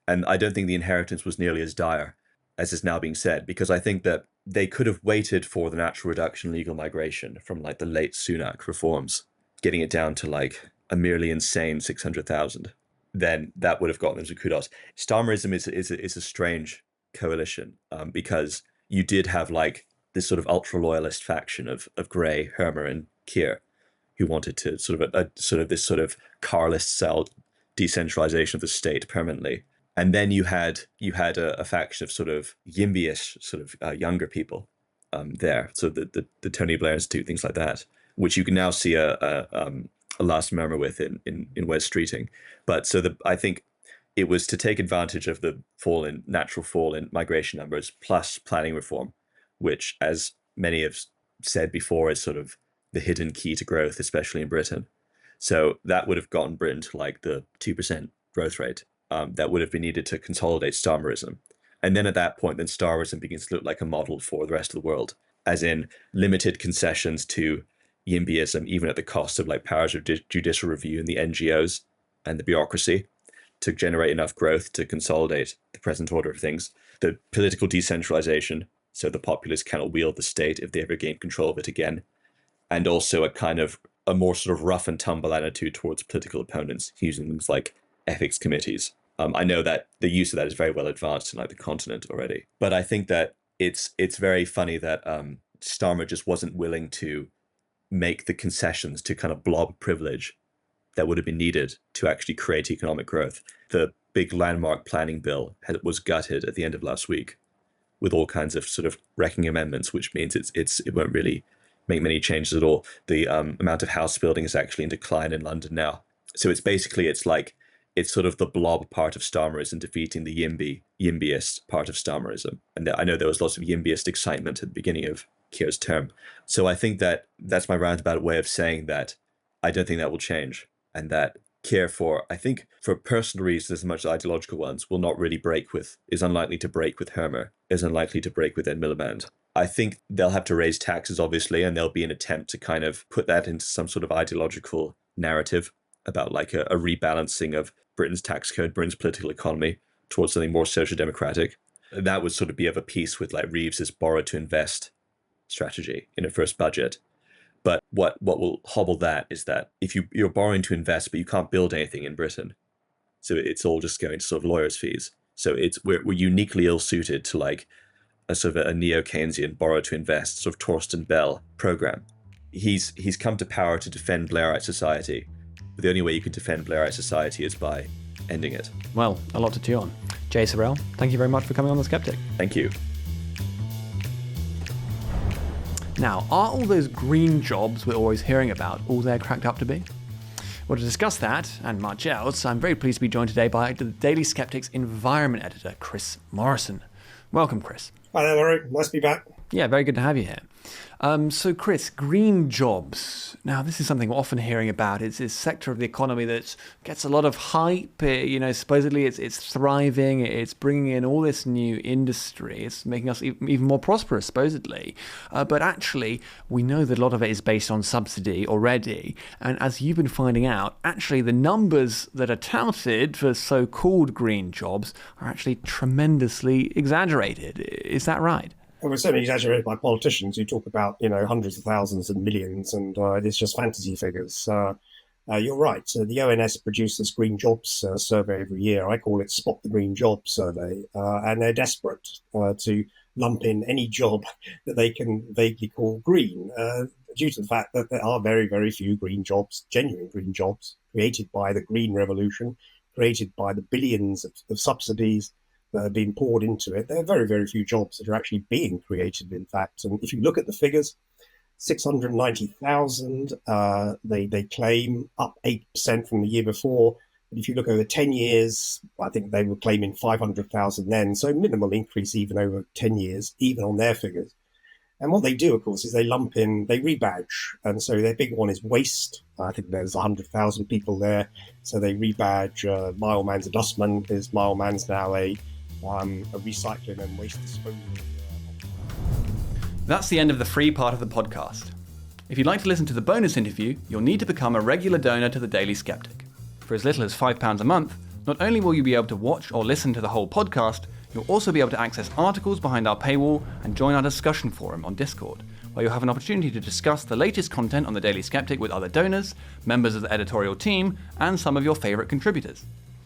And I don't think the inheritance was nearly as dire as is now being said, because I think that they could have waited for the natural reduction in legal migration from like the late Sunak reforms, getting it down to like a merely insane 600,000. Then that would have gotten them some kudos. Starmerism is a strange coalition because you did have like this sort of ultra loyalist faction of Grey, Hermer, and Keir, who wanted to sort of this Carlist style decentralization of the state permanently. And then you had a faction of sort of YIMBY-ish sort of younger people there. So the Tony Blair Institute, things like that, which you can now see a last murmur with in Wes Streeting. But I think it was to take advantage of the natural fall in migration numbers plus planning reform, which, as many have said before, is sort of the hidden key to growth, especially in Britain. So that would have gotten Britain to like the 2% growth rate. That would have been needed to consolidate Starmerism. And then at that point, then Starmerism begins to look like a model for the rest of the world, as in limited concessions to YIMBYism, even at the cost of like powers of judicial review and the NGOs and the bureaucracy to generate enough growth to consolidate the present order of things. The political decentralization, so the populace cannot wield the state if they ever gain control of it again. And also a more sort of rough and tumble attitude towards political opponents, using things like ethics committees. I know that the use of that is very well advanced in like the continent already, but I think that it's very funny that Starmer just wasn't willing to make the concessions to kind of blob privilege that would have been needed to actually create economic growth. The big landmark planning bill was gutted at the end of last week with all kinds of sort of wrecking amendments, which means it won't really make many changes at all. The amount of house building is actually in decline in London now. So it's sort of the blob part of Starmerism defeating the YIMBYist part of Starmerism. And I know there was lots of YIMBYist excitement at the beginning of Keir's term. So I think that's my roundabout way of saying that I don't think that will change. And that Keir, I think for personal reasons as much as ideological ones, is unlikely to break with Hermer, is unlikely to break with Ed Miliband. I think they'll have to raise taxes, obviously, and there'll be an attempt to kind of put that into some sort of ideological narrative about like a rebalancing of Britain's tax code, Britain's political economy towards something more social democratic. That would sort of be of a piece with like Reeves's borrow to invest strategy in a first budget. But what will hobble that is that if you're borrowing to invest, but you can't build anything in Britain, so it's all just going to sort of lawyers' fees. So we're uniquely ill-suited to like a sort of a neo-Keynesian borrow to invest sort of Torsten Bell program. He's come to power to defend Blairite society. But the only way you can defend Blairite society is by ending it. Well, a lot to chew on. Jay Sorel, thank you very much for coming on The Sceptic. Thank you. Now, are all those green jobs we're always hearing about all they're cracked up to be? Well, to discuss that and much else, I'm very pleased to be joined today by the Daily Sceptic's environment editor, Chris Morrison. Welcome, Chris. Hi there, Laurie. Nice to be back. Yeah, very good to have you here. So, Chris, green jobs. Now, this is something we're often hearing about. It's this sector of the economy that gets a lot of hype. Supposedly it's thriving. It's bringing in all this new industry. It's making us even more prosperous, supposedly. But actually, we know that a lot of it is based on subsidy already. And as you've been finding out, actually the numbers that are touted for so-called green jobs are actually tremendously exaggerated. Is that right? Well, it's certainly exaggerated by politicians who talk about, hundreds of thousands and millions, and it's just fantasy figures. You're right. So the ONS produces green jobs survey every year. I call it Spot the Green Job survey. And they're desperate to lump in any job that they can vaguely call green, due to the fact that there are very, very few green jobs, genuine green jobs, created by the green revolution, created by the billions of subsidies that are being poured into it. There are very, very few jobs that are actually being created, in fact. And if you look at the figures, 690,000, they claim, up 8% from the year before. But if you look over 10 years, I think they were claiming 500,000 then. So minimal increase even over 10 years, even on their figures. And what they do, of course, is they lump in, they rebadge. And so their big one is waste. I think there's 100,000 people there. So they rebadge. Mileman's a dustman. Is Mileman's now a recycling and waste disposal. That's the end of the free part of the podcast. If you'd like to listen to the bonus interview, you'll need to become a regular donor to the Daily Sceptic. For as little as £5 a month, not only will you be able to watch or listen to the whole podcast, you'll also be able to access articles behind our paywall and join our discussion forum on Discord, where you'll have an opportunity to discuss the latest content on the Daily Sceptic with other donors, members of the editorial team, and some of your favourite contributors.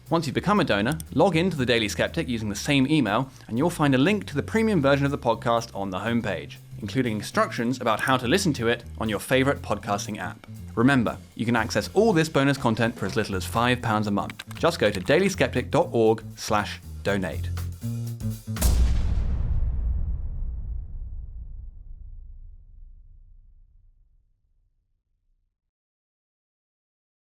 Once you've become a donor, log in to the Daily Sceptic using the same email, and you'll find a link to the premium version of the podcast on the homepage, including instructions about how to listen to it on your favourite podcasting app. Remember, you can access all this bonus content for as little as £5 a month. Just go to dailysceptic.org/donate.